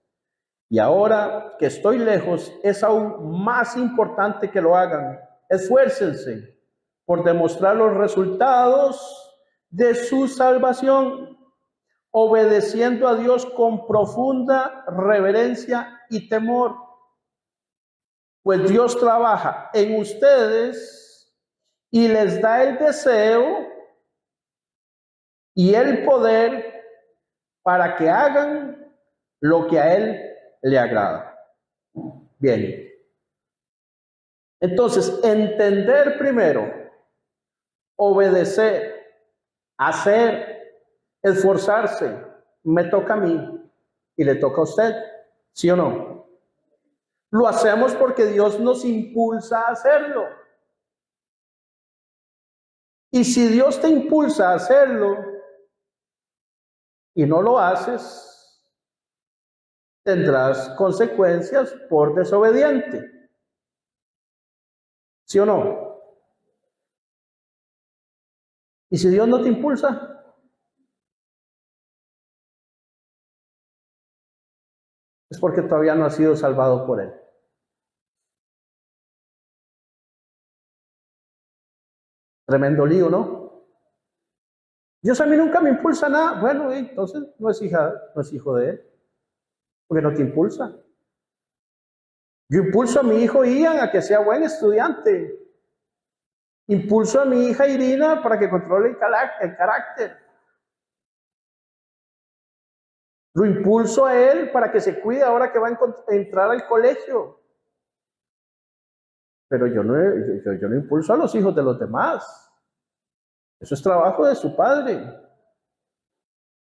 Y ahora que estoy lejos, es aún más importante que lo hagan. Esfuércense por demostrar los resultados de su salvación, obedeciendo a Dios con profunda reverencia y temor. Pues Dios trabaja en ustedes y les da el deseo y el poder para que hagan lo que a Él le agrada. Bien. Entonces, entender primero, obedecer, hacer, esforzarse, me toca a mí y le toca a usted, ¿sí o no? Lo hacemos porque Dios nos impulsa a hacerlo. Y si Dios te impulsa a hacerlo y no lo haces, tendrás consecuencias por desobediente. ¿Sí o no? ¿Y si Dios no te impulsa? Es porque todavía no has sido salvado por Él. Tremendo lío, ¿no? Dios a mí nunca me impulsa nada. Bueno, entonces no es hijo de Él, porque no te impulsa. Yo impulso a mi hijo Ian a que sea buen estudiante. Impulso a mi hija Irina para que controle el carácter. Lo impulso a él para que se cuide ahora que va a entrar al colegio. Pero yo no impulso a los hijos de los demás. Eso es trabajo de su padre.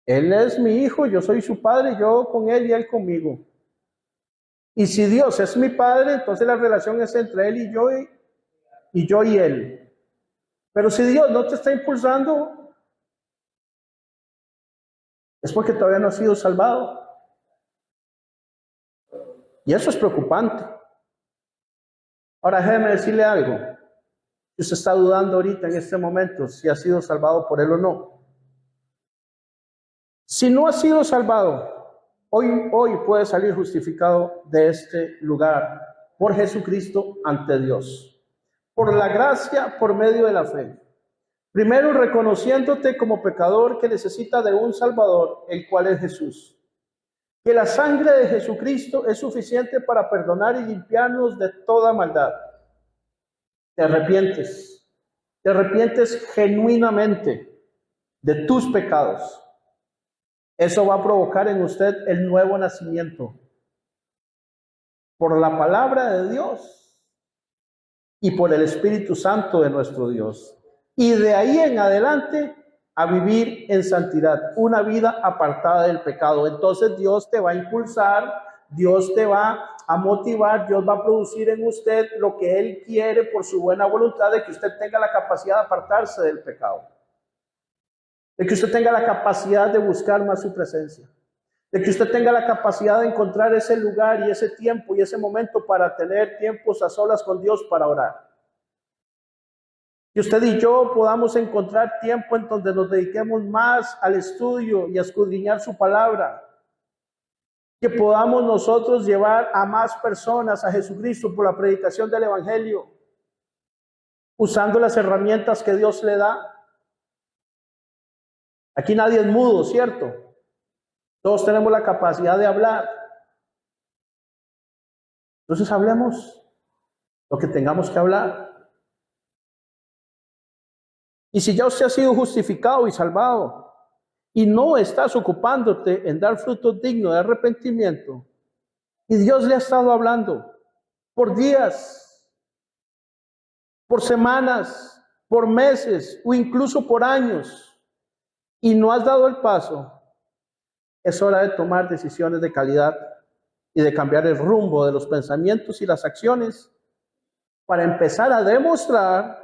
Él es mi hijo, yo soy su padre, yo con él y él conmigo. Y si Dios es mi Padre, entonces la relación es entre Él y yo y Él. Pero si Dios no te está impulsando, es porque todavía no has sido salvado. Y eso es preocupante. Ahora déjeme decirle algo. Si usted está dudando ahorita en este momento si ha sido salvado por Él o no. Si no ha sido salvado, hoy puede salir justificado de este lugar por Jesucristo ante Dios. Por la gracia, por medio de la fe. Primero reconociéndote como pecador que necesita de un Salvador, el cual es Jesús. Que la sangre de Jesucristo es suficiente para perdonar y limpiarnos de toda maldad. Te arrepientes genuinamente de tus pecados. Eso va a provocar en usted el nuevo nacimiento por la palabra de Dios y por el Espíritu Santo de nuestro Dios. Y de ahí en adelante a vivir en santidad, una vida apartada del pecado. Entonces Dios te va a impulsar, Dios te va a motivar, Dios va a producir en usted lo que Él quiere por su buena voluntad, de que usted tenga la capacidad de apartarse del pecado, de que usted tenga la capacidad de buscar más su presencia, de que usted tenga la capacidad de encontrar ese lugar y ese tiempo y ese momento para tener tiempos a solas con Dios para orar. Que usted y yo podamos encontrar tiempo en donde nos dediquemos más al estudio y a escudriñar su palabra. Que podamos nosotros llevar a más personas a Jesucristo por la predicación del Evangelio, usando las herramientas que Dios le da. Aquí nadie es mudo, ¿cierto? Todos tenemos la capacidad de hablar. Entonces hablemos lo que tengamos que hablar. Y si ya usted ha sido justificado y salvado y no estás ocupándote en dar frutos dignos de arrepentimiento, y Dios le ha estado hablando por días, por semanas, por meses o incluso por años, y no has dado el paso, es hora de tomar decisiones de calidad y de cambiar el rumbo de los pensamientos y las acciones para empezar a demostrar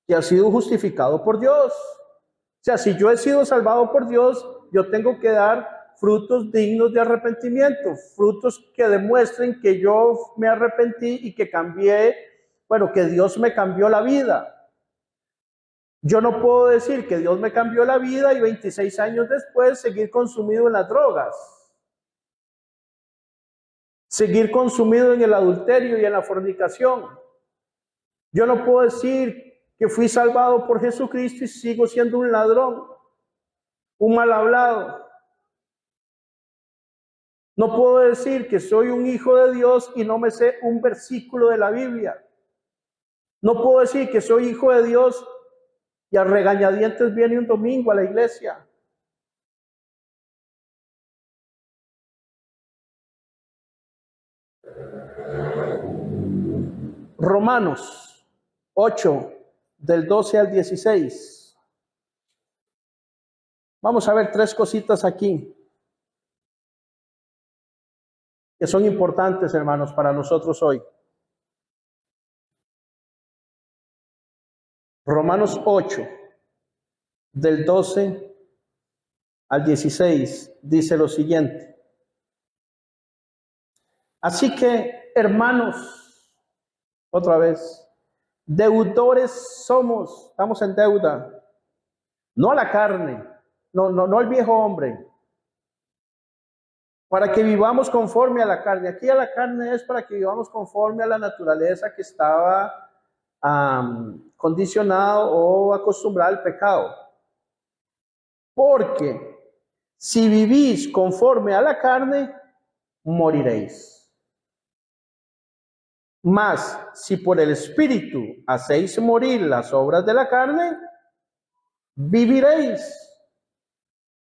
que ha sido justificado por Dios. O sea, si yo he sido salvado por Dios, yo tengo que dar frutos dignos de arrepentimiento, frutos que demuestren que yo me arrepentí y que cambié, bueno, que Dios me cambió la vida. Yo no puedo decir que Dios me cambió la vida y 26 años después seguir consumido en las drogas, seguir consumido en el adulterio y en la fornicación. Yo no puedo decir que fui salvado por Jesucristo y sigo siendo un ladrón, un mal hablado. No puedo decir que soy un hijo de Dios y no me sé un versículo de la Biblia. No puedo decir que soy hijo de Dios y a regañadientes viene un domingo a la iglesia. Romanos 8, del 12 al 16. Vamos a ver tres cositas aquí que son importantes, hermanos, para nosotros hoy. Romanos 8, del 12 al 16, dice lo siguiente. Así que, hermanos, otra vez, deudores somos, estamos en deuda, no a la carne, no al viejo hombre, para que vivamos conforme a la carne. Aquí a la carne es para que vivamos conforme a la naturaleza que estaba condicionado o acostumbrado al pecado. Porque si vivís conforme a la carne, moriréis. Mas si por el Espíritu hacéis morir las obras de la carne, viviréis.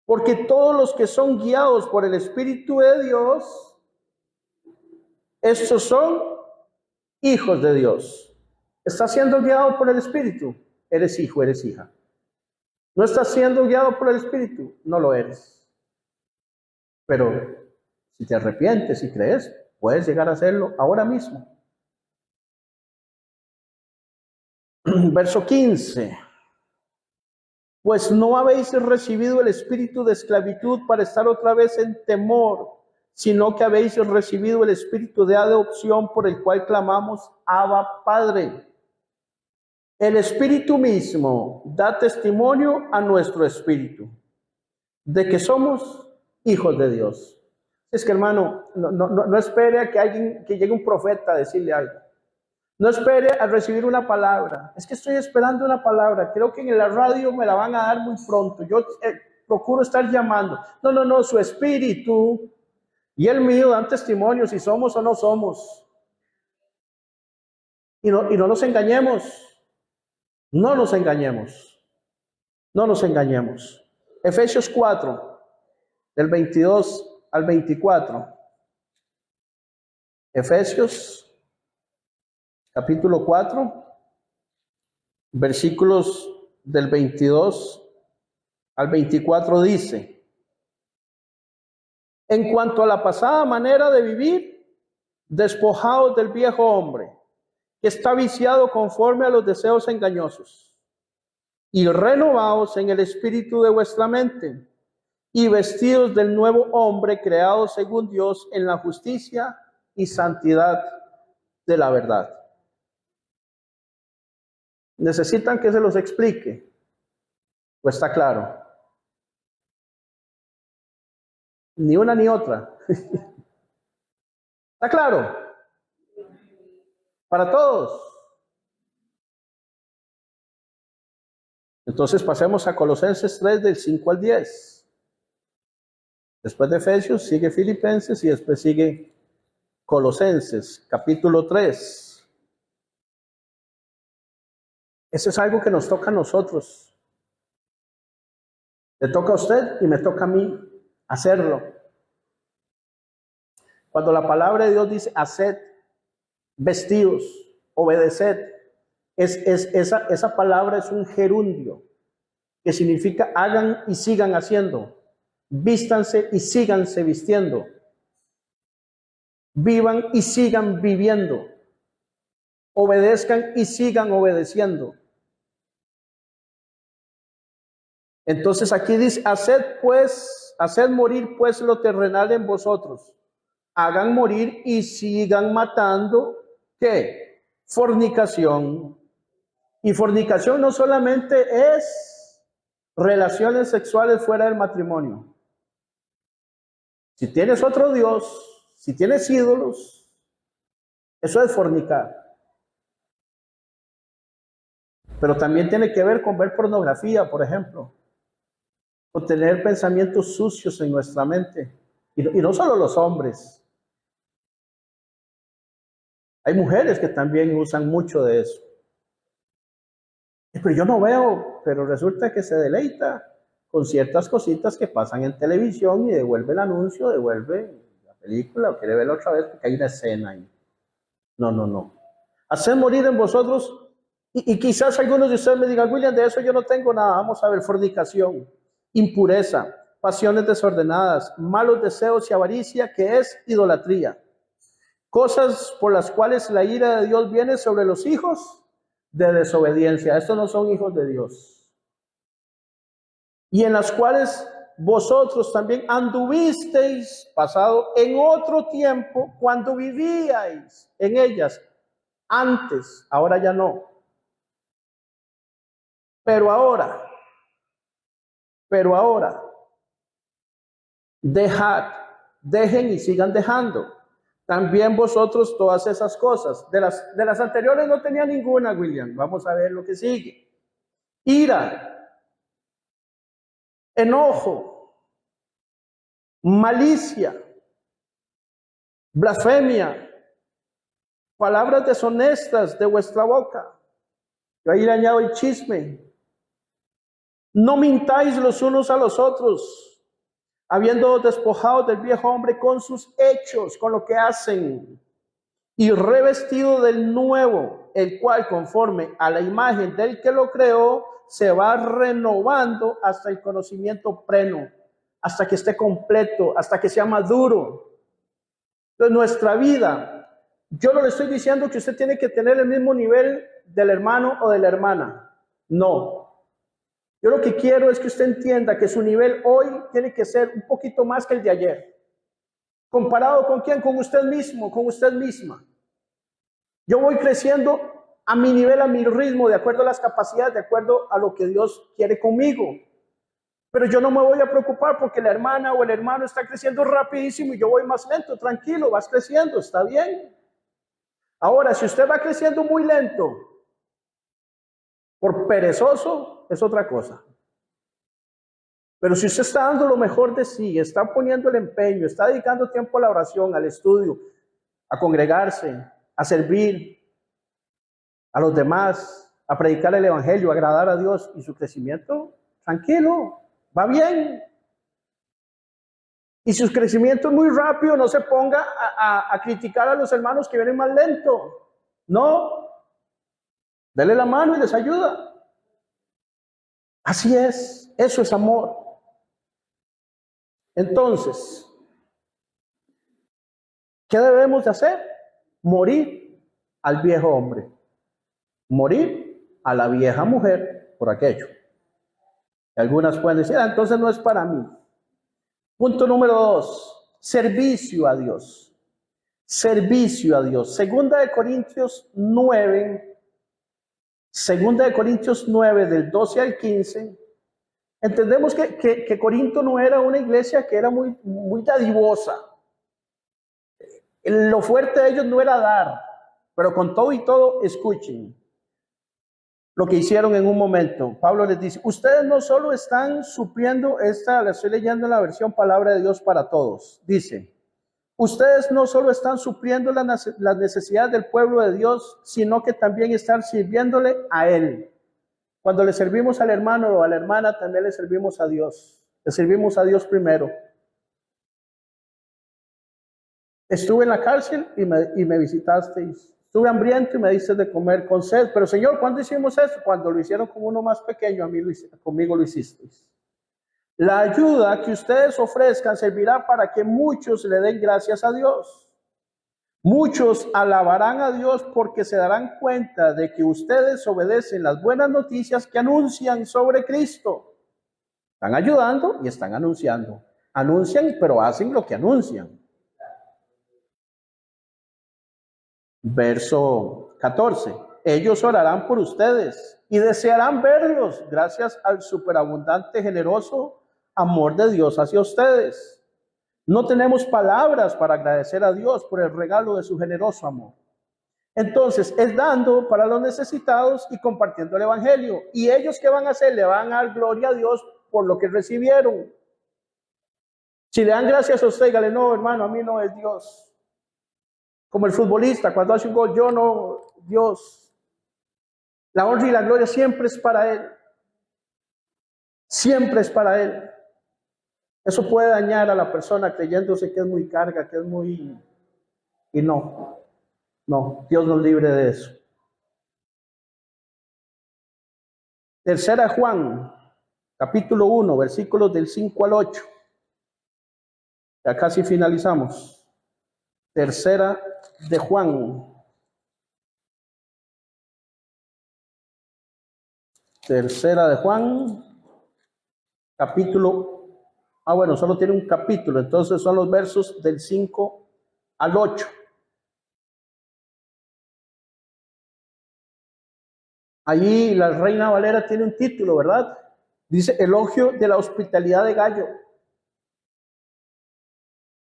Porque todos los que son guiados por el Espíritu de Dios, estos son hijos de Dios. ¿Estás siendo guiado por el Espíritu? Eres hijo, eres hija. ¿No estás siendo guiado por el Espíritu? No lo eres. Pero si te arrepientes y crees, Puedes llegar a hacerlo ahora mismo. Verso 15. Pues no habéis recibido el espíritu de esclavitud para estar otra vez en temor, sino que habéis recibido el espíritu de adopción por el cual clamamos, Abba, Padre. El espíritu mismo da testimonio a nuestro espíritu de que somos hijos de Dios. Es que, hermano, no espere a que llegue un profeta a decirle algo. No espere a recibir una palabra. Es que estoy esperando una palabra. Creo que en la radio me la van a dar muy pronto. Yo procuro estar llamando. No. Su espíritu y el mío dan testimonio si somos o no somos. Y no nos engañemos. No nos engañemos. No nos engañemos. Efesios 4, del 22 al 24. Efesios capítulo 4, versículos del 22 al 24 dice: en cuanto a la pasada manera de vivir, despojaos del viejo hombre, que está viciado conforme a los deseos engañosos, y renovaos en el espíritu de vuestra mente, y vestidos del nuevo hombre creado según Dios en la justicia y santidad de la verdad. ¿Necesitan que se los explique? Pues está claro. Ni una ni otra. ¿Está claro? Para todos. Entonces pasemos a Colosenses 3 del 5 al 10. Después de Efesios sigue Filipenses y después sigue Colosenses capítulo 3. Eso es algo que nos toca a nosotros. Le toca a usted y me toca a mí hacerlo. Cuando la palabra de Dios dice haced, vestidos, obedeced, esa palabra es un gerundio que significa hagan y sigan haciendo, vístanse y síganse vistiendo, vivan y sigan viviendo, obedezcan y sigan obedeciendo. Entonces aquí dice, haced morir pues lo terrenal en vosotros, hagan morir y sigan matando, ¿qué? Fornicación. Y fornicación no solamente es relaciones sexuales fuera del matrimonio. Si tienes otro Dios, si tienes ídolos, eso es fornicar. Pero también tiene que ver con ver pornografía, por ejemplo, o tener pensamientos sucios en nuestra mente. Y no solo los hombres. Hay mujeres que también usan mucho de eso. Pero yo no veo, pero resulta que se deleita con ciertas cositas que pasan en televisión y devuelve el anuncio, devuelve la película, o quiere verla otra vez porque hay una escena ahí. No. Haced morir en vosotros, y quizás algunos de ustedes me digan, William, de eso yo no tengo nada. Vamos a ver, fornicación, impureza, pasiones desordenadas, malos deseos y avaricia, que es idolatría. Cosas por las cuales la ira de Dios viene sobre los hijos de desobediencia. Estos no son hijos de Dios. Y en las cuales vosotros también anduvisteis, pasado, en otro tiempo, cuando vivíais en ellas, antes, ahora ya no. Pero ahora, dejen y sigan dejando. También vosotros todas esas cosas. De las anteriores no tenía ninguna, William. Vamos a ver lo que sigue. Ira, enojo, malicia, blasfemia, palabras deshonestas de vuestra boca. Yo ahí le añado el chisme. No mintáis los unos a los otros, habiendo despojado del viejo hombre con sus hechos, con lo que hacen, y revestido del nuevo, el cual conforme a la imagen del que lo creó, se va renovando hasta el conocimiento pleno, hasta que esté completo, hasta que sea maduro. Entonces, nuestra vida, yo no le estoy diciendo que usted tiene que tener el mismo nivel del hermano o de la hermana. No. Yo lo que quiero es que usted entienda que su nivel hoy tiene que ser un poquito más que el de ayer. ¿Comparado con quién? Con usted mismo, con usted misma. Yo voy creciendo a mi nivel, a mi ritmo, de acuerdo a las capacidades, de acuerdo a lo que Dios quiere conmigo. Pero yo no me voy a preocupar porque la hermana o el hermano está creciendo rapidísimo y yo voy más lento. Tranquilo, vas creciendo, está bien. Ahora, si usted va creciendo muy lento por perezoso, es otra cosa. Pero si usted está dando lo mejor de sí, está poniendo el empeño, está dedicando tiempo a la oración, al estudio, a congregarse, a servir a los demás, a predicar el evangelio, a agradar a Dios y su crecimiento, tranquilo, va bien. Y su crecimiento es muy rápido, no se ponga a criticar a los hermanos que vienen más lento. No, dele la mano y les ayuda. Así es, eso es amor. Entonces, ¿qué debemos de hacer? Morir al viejo hombre. Morir a la vieja mujer por aquello. Algunas pueden decir, entonces no es para mí. Punto número 2, servicio a Dios. Servicio a Dios. Segunda de Corintios 9, del 12 al 15, entendemos que Corinto no era una iglesia que era muy dadivosa. Lo fuerte de ellos no era dar, pero con todo y todo, escuchen lo que hicieron en un momento. Pablo les dice, ustedes no solo están supliendo, la estoy leyendo en la versión Palabra de Dios para Todos, dice, ustedes no solo están supliendo las necesidades del pueblo de Dios, sino que también están sirviéndole a Él. Cuando le servimos al hermano o a la hermana, también le servimos a Dios. Le servimos a Dios primero. Estuve en la cárcel y me visitasteis. Estuve hambriento y me diste de comer con sed. Pero Señor, ¿cuándo hicimos eso? Cuando lo hicieron con uno más pequeño, conmigo lo hicisteis. La ayuda que ustedes ofrezcan servirá para que muchos le den gracias a Dios. Muchos alabarán a Dios porque se darán cuenta de que ustedes obedecen las buenas noticias que anuncian sobre Cristo. Están ayudando y están anunciando. Anuncian, pero hacen lo que anuncian. Verso 14. Ellos orarán por ustedes y desearán verlos gracias al superabundante, generoso amor de Dios hacia ustedes. No tenemos palabras para agradecer a Dios por el regalo de su generoso amor. Entonces, es dando para los necesitados y compartiendo el evangelio. ¿Y ellos qué van a hacer? Le van a dar gloria a Dios por lo que recibieron. Si le dan gracias a usted, dígale, no, hermano, a mí no es Dios. Como el futbolista, cuando hace un gol, yo no, Dios. La honra y la gloria siempre es para Él. Siempre es para Él. Eso puede dañar a la persona creyéndose que es muy carga, que es muy... Y no, Dios nos libre de eso. Tercera Juan, capítulo 1, versículos del 5 al 8. Ya casi finalizamos. Tercera de Juan. Tercera de Juan, capítulo... bueno, solo tiene un capítulo, entonces son los versos del 5 al 8. Allí la Reina Valera tiene un título, ¿verdad? Dice, elogio de la hospitalidad de Gallo.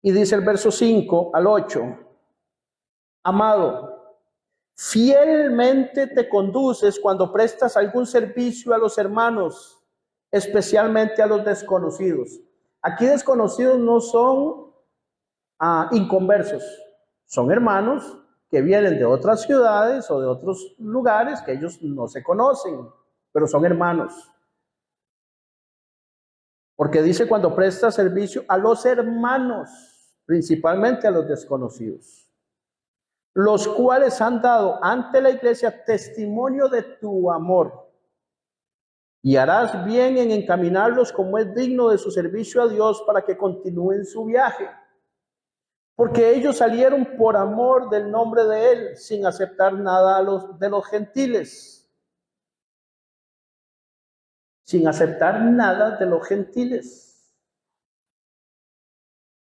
Y dice el verso 5 al 8, amado, fielmente te conduces cuando prestas algún servicio a los hermanos, especialmente a los desconocidos. Aquí desconocidos no son inconversos, son hermanos que vienen de otras ciudades o de otros lugares que ellos no se conocen, pero son hermanos. Porque dice cuando presta servicio a los hermanos, principalmente a los desconocidos, los cuales han dado ante la iglesia testimonio de tu amor. Y harás bien en encaminarlos como es digno de su servicio a Dios para que continúen su viaje. porque ellos salieron por amor del nombre de Él, sin aceptar nada de los gentiles. Sin aceptar nada de los gentiles.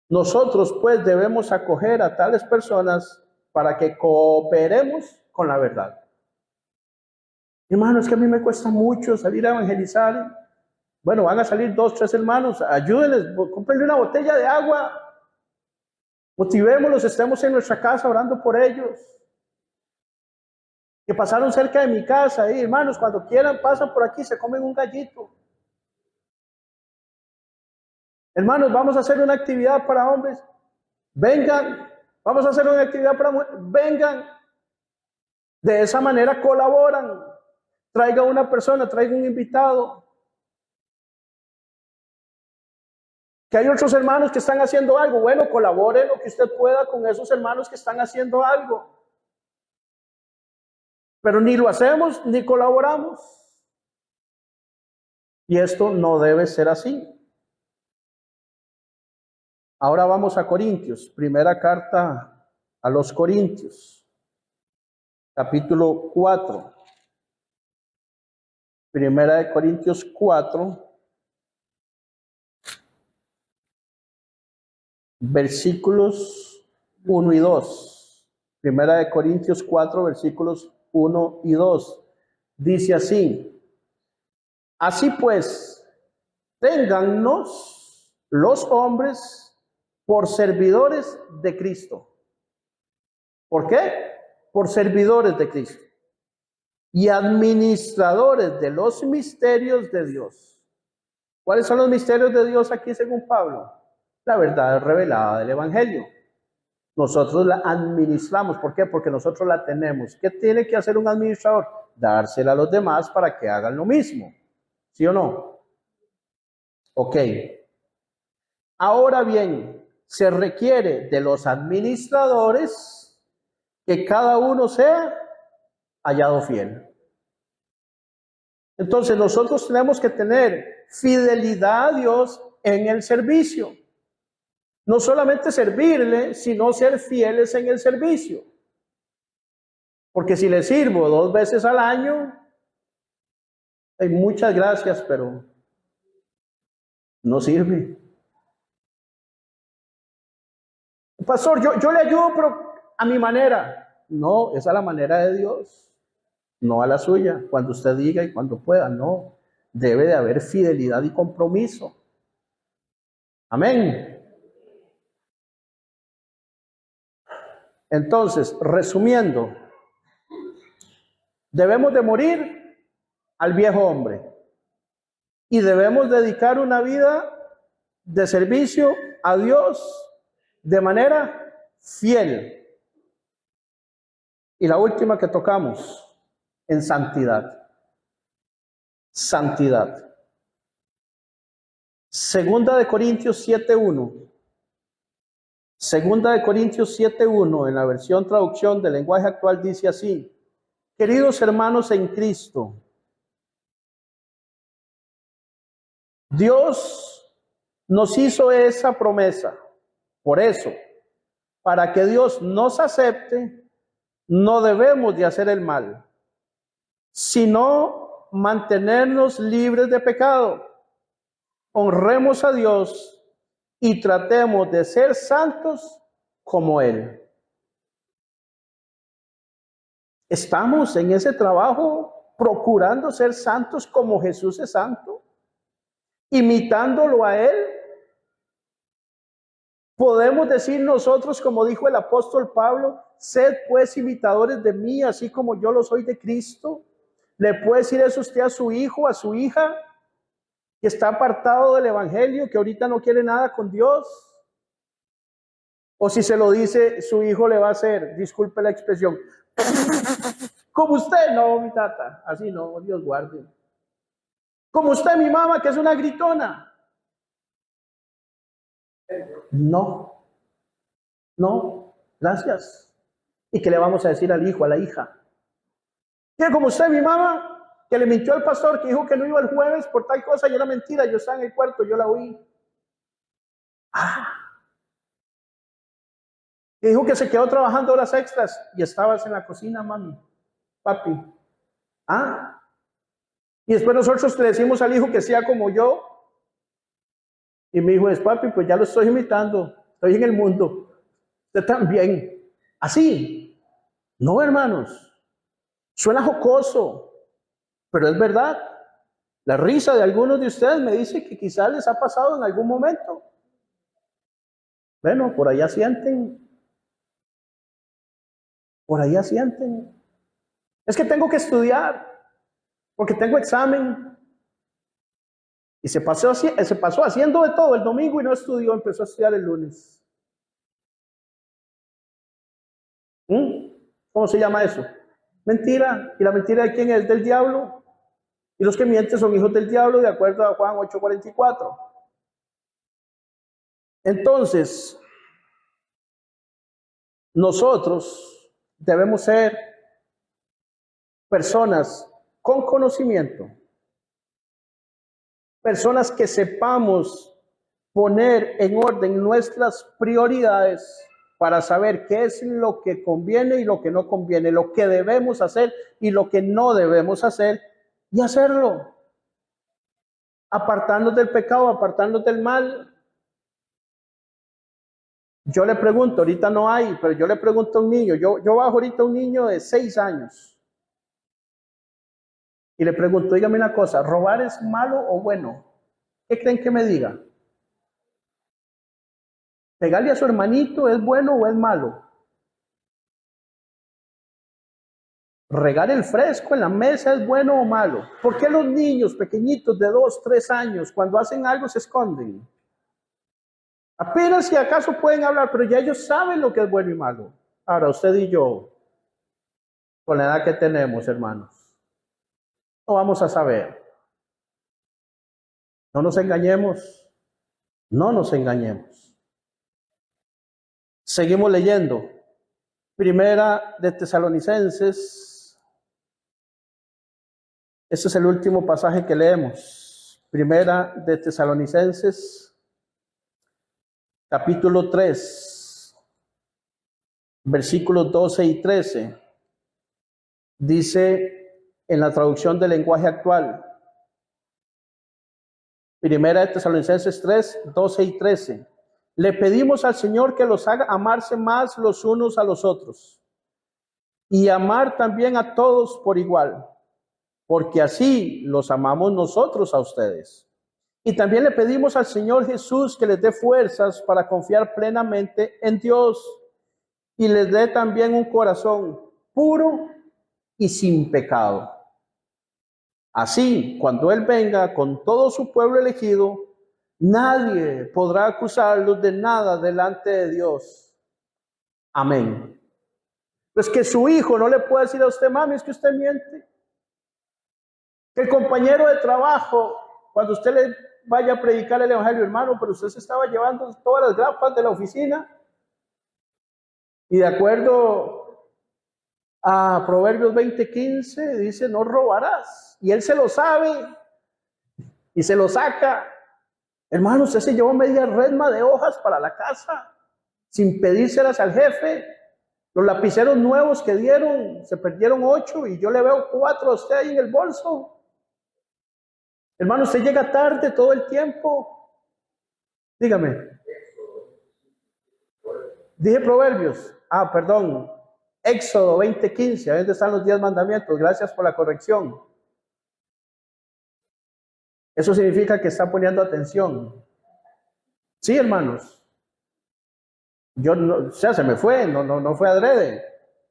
Nosotros, pues, debemos acoger a tales personas para que cooperemos con la verdad. Hermanos, es que a mí me cuesta mucho salir a evangelizar. Bueno, van a salir 2, 3 hermanos, ayúdenles, cómprenle una botella de agua. Motivémoslos, estemos en nuestra casa orando por ellos. Que pasaron cerca de mi casa, hermanos, cuando quieran pasan por aquí, se comen un gallito. Hermanos, vamos a hacer una actividad para hombres. Vengan, vamos a hacer una actividad para mujeres. Vengan. De esa manera colaboran. Traiga una persona, traiga un invitado. Que hay otros hermanos que están haciendo algo. Bueno, colabore lo que usted pueda con esos hermanos que están haciendo algo. Pero ni lo hacemos ni colaboramos. Y esto no debe ser así. Ahora vamos a Corintios, primera carta a los Corintios, capítulo 4. Primera de Corintios 4, versículos 1 y 2. Primera de Corintios 4, versículos 1 y 2. Dice así: así pues, téngannos los hombres por servidores de Cristo. ¿Por qué? Por servidores de Cristo y administradores de los misterios de Dios. ¿Cuáles son los misterios de Dios aquí según Pablo? La verdad revelada del Evangelio. Nosotros la administramos. ¿Por qué? Porque nosotros la tenemos. ¿Qué tiene que hacer un administrador? Dársela a los demás para que hagan lo mismo. ¿Sí o no? Ok. Ahora bien, se requiere de los administradores que cada uno sea hallado fiel. Entonces nosotros tenemos que tener fidelidad a Dios en el servicio. No solamente servirle, sino ser fieles en el servicio. Porque si le sirvo 2 veces al año, hay muchas gracias, pero no sirve. Pastor, yo le ayudo, pero a mi manera. No, es a la manera de Dios, no a la suya. Cuando usted diga y cuando pueda, no. Debe de haber fidelidad y compromiso. Amén. Entonces, resumiendo, debemos de morir al viejo hombre y debemos dedicar una vida de servicio a Dios de manera fiel. Y la última que tocamos, en santidad. Santidad. Segunda de Corintios 7:1. Segunda de Corintios 7:1, en la versión traducción del lenguaje actual, dice así: queridos hermanos en Cristo, Dios nos hizo esa promesa. Por eso, para que Dios nos acepte, no debemos de hacer el mal, sino mantenernos libres de pecado. Honremos a Dios y tratemos de ser santos como Él. ¿Estamos en ese trabajo procurando ser santos como Jesús es santo? ¿Imitándolo a Él? Podemos decir nosotros, como dijo el apóstol Pablo: sed pues imitadores de mí, así como yo lo soy de Cristo. ¿Le puede decir eso usted a su hijo, a su hija, que está apartado del evangelio, que ahorita no quiere nada con Dios? O si se lo dice, su hijo le va a hacer, disculpe la expresión, como usted. No, mi tata, así no, Dios guarde. Como usted, mi mamá, que es una gritona. No, gracias. ¿Y qué le vamos a decir al hijo, a la hija? Que como usted, mi mamá, que le mintió al pastor, que dijo que no iba el jueves por tal cosa, y era mentira, yo estaba en el cuarto, yo la oí. que dijo que se quedó trabajando horas extras y estabas en la cocina, mami, papi. Ah, y después nosotros le decimos al hijo que sea como yo. Y mi hijo es, papi, pues ya lo estoy imitando, estoy en el mundo. Usted también. Así. No, hermanos. Suena jocoso, pero es verdad. La risa de algunos de ustedes me dice que quizás les ha pasado en algún momento. Bueno, por allá sienten. Por allá sienten. Es que tengo que estudiar, porque tengo examen. Y se pasó haciendo de todo el domingo y no estudió, empezó a estudiar el lunes. ¿Cómo se llama eso? Mentira. ¿Y la mentira de quién es? Del diablo. Y los que mienten son hijos del diablo, de acuerdo a Juan 8:44. Entonces, nosotros debemos ser personas con conocimiento, personas que sepamos poner en orden nuestras prioridades para saber qué es lo que conviene y lo que no conviene, lo que debemos hacer y lo que no debemos hacer, y hacerlo. Apartarnos del pecado, apartarnos del mal. Yo le pregunto, ahorita no hay, pero yo le pregunto a un niño, yo bajo ahorita a un niño de 6 años y le pregunto, dígame una cosa, ¿robar es malo o bueno? ¿Qué creen que me diga? ¿Pegarle a su hermanito es bueno o es malo? ¿Regar el fresco en la mesa es bueno o malo? ¿Por qué los niños pequeñitos de 2, 3 años cuando hacen algo se esconden? Apenas si acaso pueden hablar, pero ya ellos saben lo que es bueno y malo. Ahora, usted y yo, con la edad que tenemos, hermanos, no vamos a saber. No nos engañemos, no nos engañemos. Seguimos leyendo. Primera de Tesalonicenses. Este es el último pasaje que leemos. Primera de Tesalonicenses, capítulo 3, versículos 12 y 13. Dice en la traducción del lenguaje actual, Primera de Tesalonicenses 3, 12 y 13. Le pedimos al Señor que los haga amarse más los unos a los otros y amar también a todos por igual, porque así los amamos nosotros a ustedes. Y también le pedimos al Señor Jesús que les dé fuerzas para confiar plenamente en Dios y les dé también un corazón puro y sin pecado. Así, cuando Él venga con todo su pueblo elegido, nadie podrá acusarlos de nada delante de Dios. Amén. Pues que su hijo no le puede decir a usted, mami, es que usted miente. Que el compañero de trabajo, cuando usted le vaya a predicar el evangelio, hermano, pero usted se estaba llevando todas las grapas de la oficina. Y de acuerdo a Proverbios 20:15, dice, no robarás. Y él se lo sabe y se lo saca. Hermano, usted se llevó media resma de hojas para la casa sin pedírselas al jefe. Los lapiceros nuevos que dieron, se perdieron 8 y yo le veo 4 a usted ahí en el bolso. Hermano, usted llega tarde todo el tiempo. Dígame. Dije Proverbios. Perdón. Éxodo 20:15. Ahí están los 10 mandamientos. Gracias por la corrección. Eso significa que está poniendo atención. Sí, hermanos. Yo no, o sea, se me fue, no fue adrede,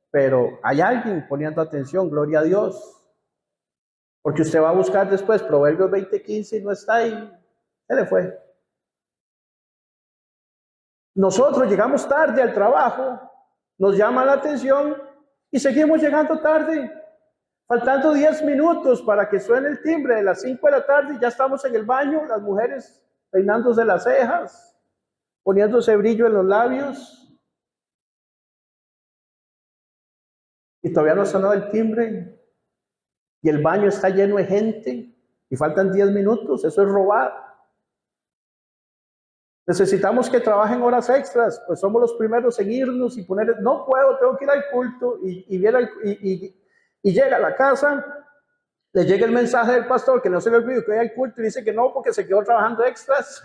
pero hay alguien poniendo atención, gloria a Dios. Porque usted va a buscar después Proverbios 20:15 y no está ahí, se le fue. Nosotros llegamos tarde al trabajo, nos llama la atención y seguimos llegando tarde. Faltando 10 minutos para que suene el timbre de las 5 de la tarde y ya estamos en el baño, las mujeres peinándose las cejas, poniéndose brillo en los labios. Y todavía no ha sonado el timbre y el baño está lleno de gente y faltan 10 minutos, eso es robar. Necesitamos que trabajen horas extras, pues somos los primeros en irnos y poner, no puedo, tengo que ir al culto y llega a la casa, le llega el mensaje del pastor que no se le olvide que vaya al culto y dice que no porque se quedó trabajando extras.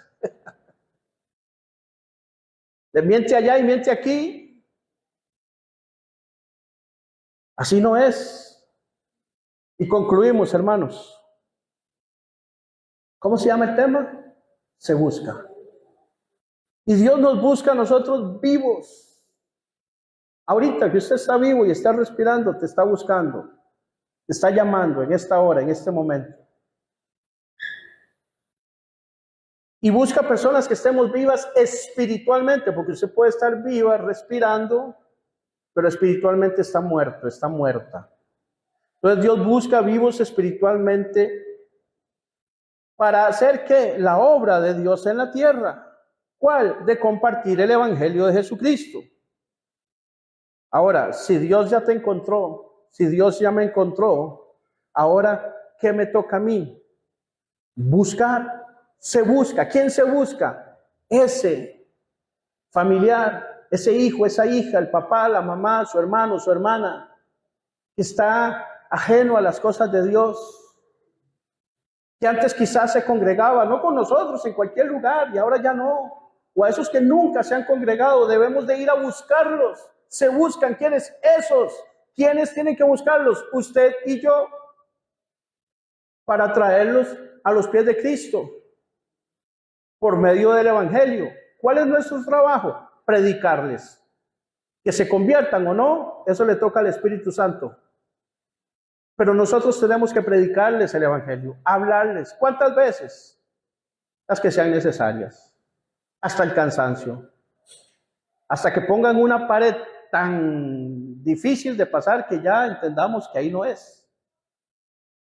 Le miente allá y miente aquí. Así no es. Y concluimos, hermanos. ¿Cómo se llama el tema? Se busca. Y Dios nos busca a nosotros vivos. Ahorita que usted está vivo y está respirando, te está buscando. Te está llamando en esta hora, en este momento. Y busca personas que estemos vivas espiritualmente, porque usted puede estar viva, respirando, pero espiritualmente está muerto, está muerta. Entonces Dios busca vivos espiritualmente para hacer que la obra de Dios en la tierra. ¿Cuál? De compartir el evangelio de Jesucristo. Ahora, si Dios ya te encontró, si Dios ya me encontró, ahora, ¿qué me toca a mí? Buscar. Se busca. ¿Quién se busca? Ese familiar, ese hijo, esa hija, el papá, la mamá, su hermano, su hermana, que está ajeno a las cosas de Dios, que antes quizás se congregaba, no con nosotros, en cualquier lugar, y ahora ya no. O a esos que nunca se han congregado, debemos de ir a buscarlos. Se buscan. ¿Quiénes? Esos. ¿Quiénes tienen que buscarlos? Usted y yo, para traerlos a los pies de Cristo, por medio del evangelio. ¿Cuál es nuestro trabajo? Predicarles. Que se conviertan o no, eso le toca al Espíritu Santo. Pero nosotros tenemos que predicarles el evangelio, hablarles. ¿Cuántas veces? Las que sean necesarias. Hasta el cansancio. Hasta que pongan una pared tan difícil de pasar que ya entendamos que ahí no es.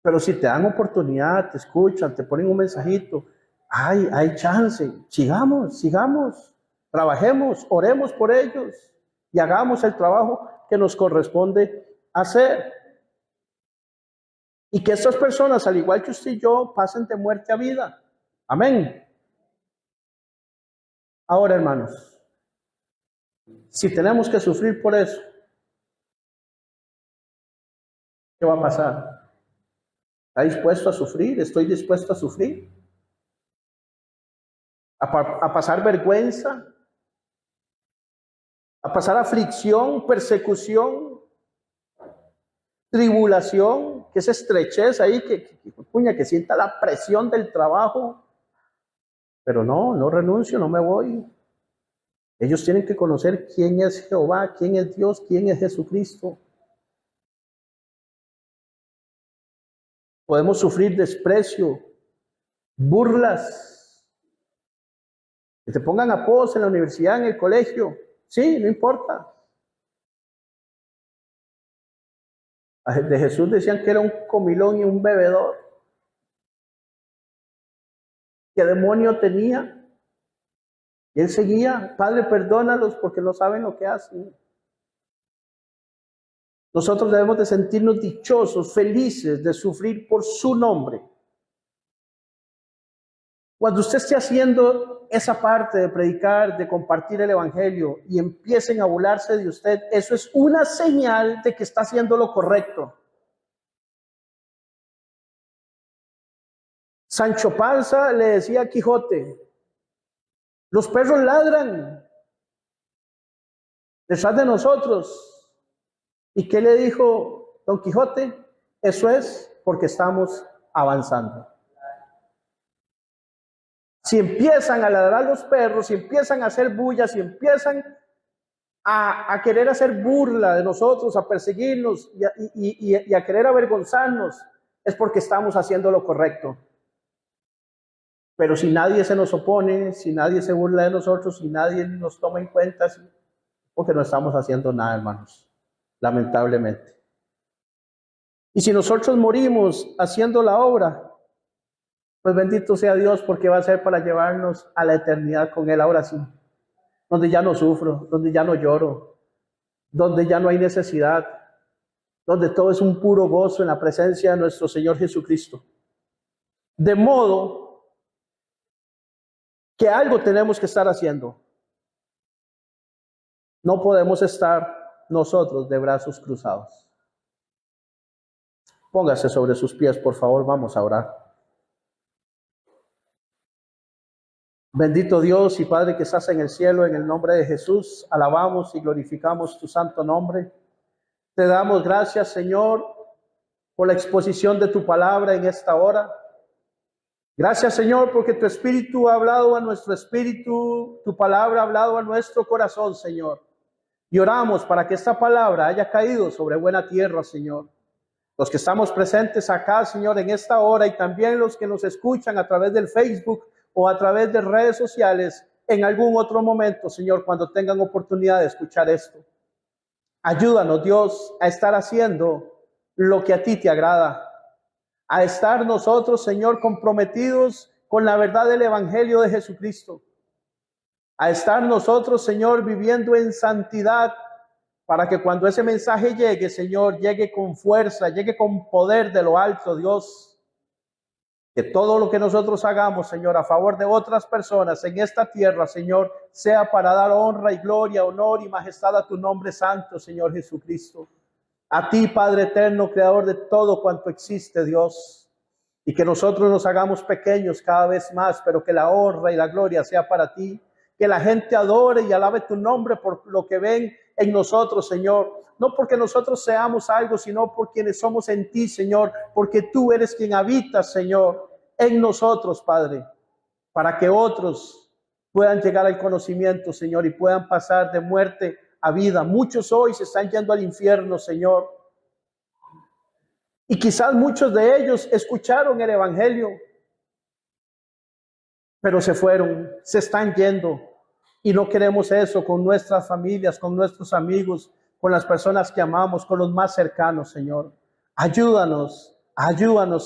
Pero si te dan oportunidad, te escuchan, te ponen un mensajito, hay chance, sigamos, trabajemos, oremos por ellos y hagamos el trabajo que nos corresponde hacer. Y que estas personas, al igual que usted y yo, pasen de muerte a vida. Amén. Ahora, hermanos, si tenemos que sufrir por eso, ¿qué va a pasar? ¿Está dispuesto a sufrir? ¿Estoy dispuesto a sufrir? ¿A pasar vergüenza? ¿A pasar aflicción, persecución, tribulación? Que esa estrechez ahí, que sienta la presión del trabajo. Pero no renuncio, no me voy. Ellos tienen que conocer quién es Jehová, quién es Dios, quién es Jesucristo. Podemos sufrir desprecio, burlas, que te pongan apodos en la universidad, en el colegio. Sí, no importa. De Jesús decían que era un comilón y un bebedor. ¿Qué demonio tenía? Y él seguía, Padre, perdónalos porque no saben lo que hacen. Nosotros debemos de sentirnos dichosos, felices de sufrir por su nombre. Cuando usted esté haciendo esa parte de predicar, de compartir el evangelio y empiecen a burlarse de usted, eso es una señal de que está haciendo lo correcto. Sancho Panza le decía a Quijote, los perros ladran detrás de nosotros. ¿Y qué le dijo Don Quijote? Eso es porque estamos avanzando. Si empiezan a ladrar los perros, si empiezan a hacer bulla, si empiezan a querer hacer burla de nosotros, a perseguirnos y a querer avergonzarnos, es porque estamos haciendo lo correcto. Pero si nadie se nos opone, si nadie se burla de nosotros, si nadie nos toma en cuenta, porque no estamos haciendo nada, hermanos, lamentablemente. Y si nosotros morimos haciendo la obra, pues bendito sea Dios, porque va a ser para llevarnos a la eternidad con Él ahora sí, donde ya no sufro, donde ya no lloro, donde ya no hay necesidad, donde todo es un puro gozo en la presencia de nuestro Señor Jesucristo. De modo que algo tenemos que estar haciendo. No podemos estar nosotros de brazos cruzados. Póngase sobre sus pies, por favor, vamos a orar. Bendito Dios y Padre que estás en el cielo, en el nombre de Jesús, alabamos y glorificamos tu santo nombre. Te damos gracias, Señor, por la exposición de tu palabra en esta hora. Gracias, Señor, porque tu Espíritu ha hablado a nuestro espíritu, tu palabra ha hablado a nuestro corazón, Señor. Y oramos para que esta palabra haya caído sobre buena tierra, Señor. Los que estamos presentes acá, Señor, en esta hora, y también los que nos escuchan a través del Facebook o a través de redes sociales en algún otro momento, Señor, cuando tengan oportunidad de escuchar esto. Ayúdanos, Dios, a estar haciendo lo que a ti te agrada, a estar nosotros, Señor, comprometidos con la verdad del Evangelio de Jesucristo, a estar nosotros, Señor, viviendo en santidad, para que cuando ese mensaje llegue, Señor, llegue con fuerza, llegue con poder de lo alto, Dios. Que todo lo que nosotros hagamos, Señor, a favor de otras personas en esta tierra, Señor, sea para dar honra y gloria, honor y majestad a tu nombre santo, Señor Jesucristo. A ti, Padre eterno, creador de todo cuanto existe, Dios. Y que nosotros nos hagamos pequeños cada vez más, pero que la honra y la gloria sea para ti. Que la gente adore y alabe tu nombre por lo que ven en nosotros, Señor. No porque nosotros seamos algo, sino por quienes somos en ti, Señor. Porque tú eres quien habitas, Señor, en nosotros, Padre. Para que otros puedan llegar al conocimiento, Señor, y puedan pasar de muerte a vida. Muchos hoy se están yendo al infierno, Señor. Y quizás muchos de ellos escucharon el Evangelio, pero se fueron, se están yendo. Y no queremos eso con nuestras familias, con nuestros amigos, con las personas que amamos, con los más cercanos, Señor. Ayúdanos,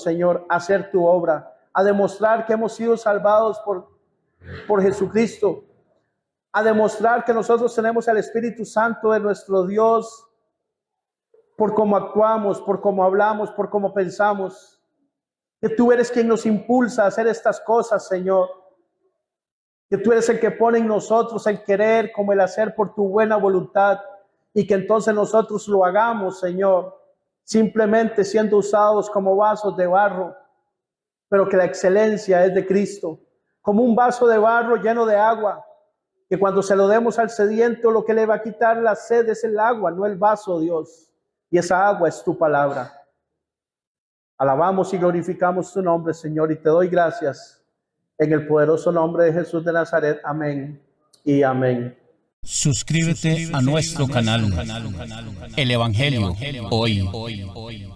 Señor, a hacer tu obra, a demostrar que hemos sido salvados por Jesucristo, a demostrar que nosotros tenemos el Espíritu Santo de nuestro Dios, por cómo actuamos, por cómo hablamos, por cómo pensamos. Que tú eres quien nos impulsa a hacer estas cosas, Señor. Que tú eres el que pone en nosotros el querer como el hacer por tu buena voluntad, y que entonces nosotros lo hagamos, Señor, simplemente siendo usados como vasos de barro, pero que la excelencia es de Cristo, como un vaso de barro lleno de agua, que cuando se lo demos al sediento, lo que le va a quitar la sed es el agua, no el vaso, Dios, y esa agua es tu palabra. Alabamos y glorificamos tu nombre, Señor, y te doy gracias en el poderoso nombre de Jesús de Nazaret. Amén y amén. Suscríbete a nuestro canal, El Evangelio Hoy.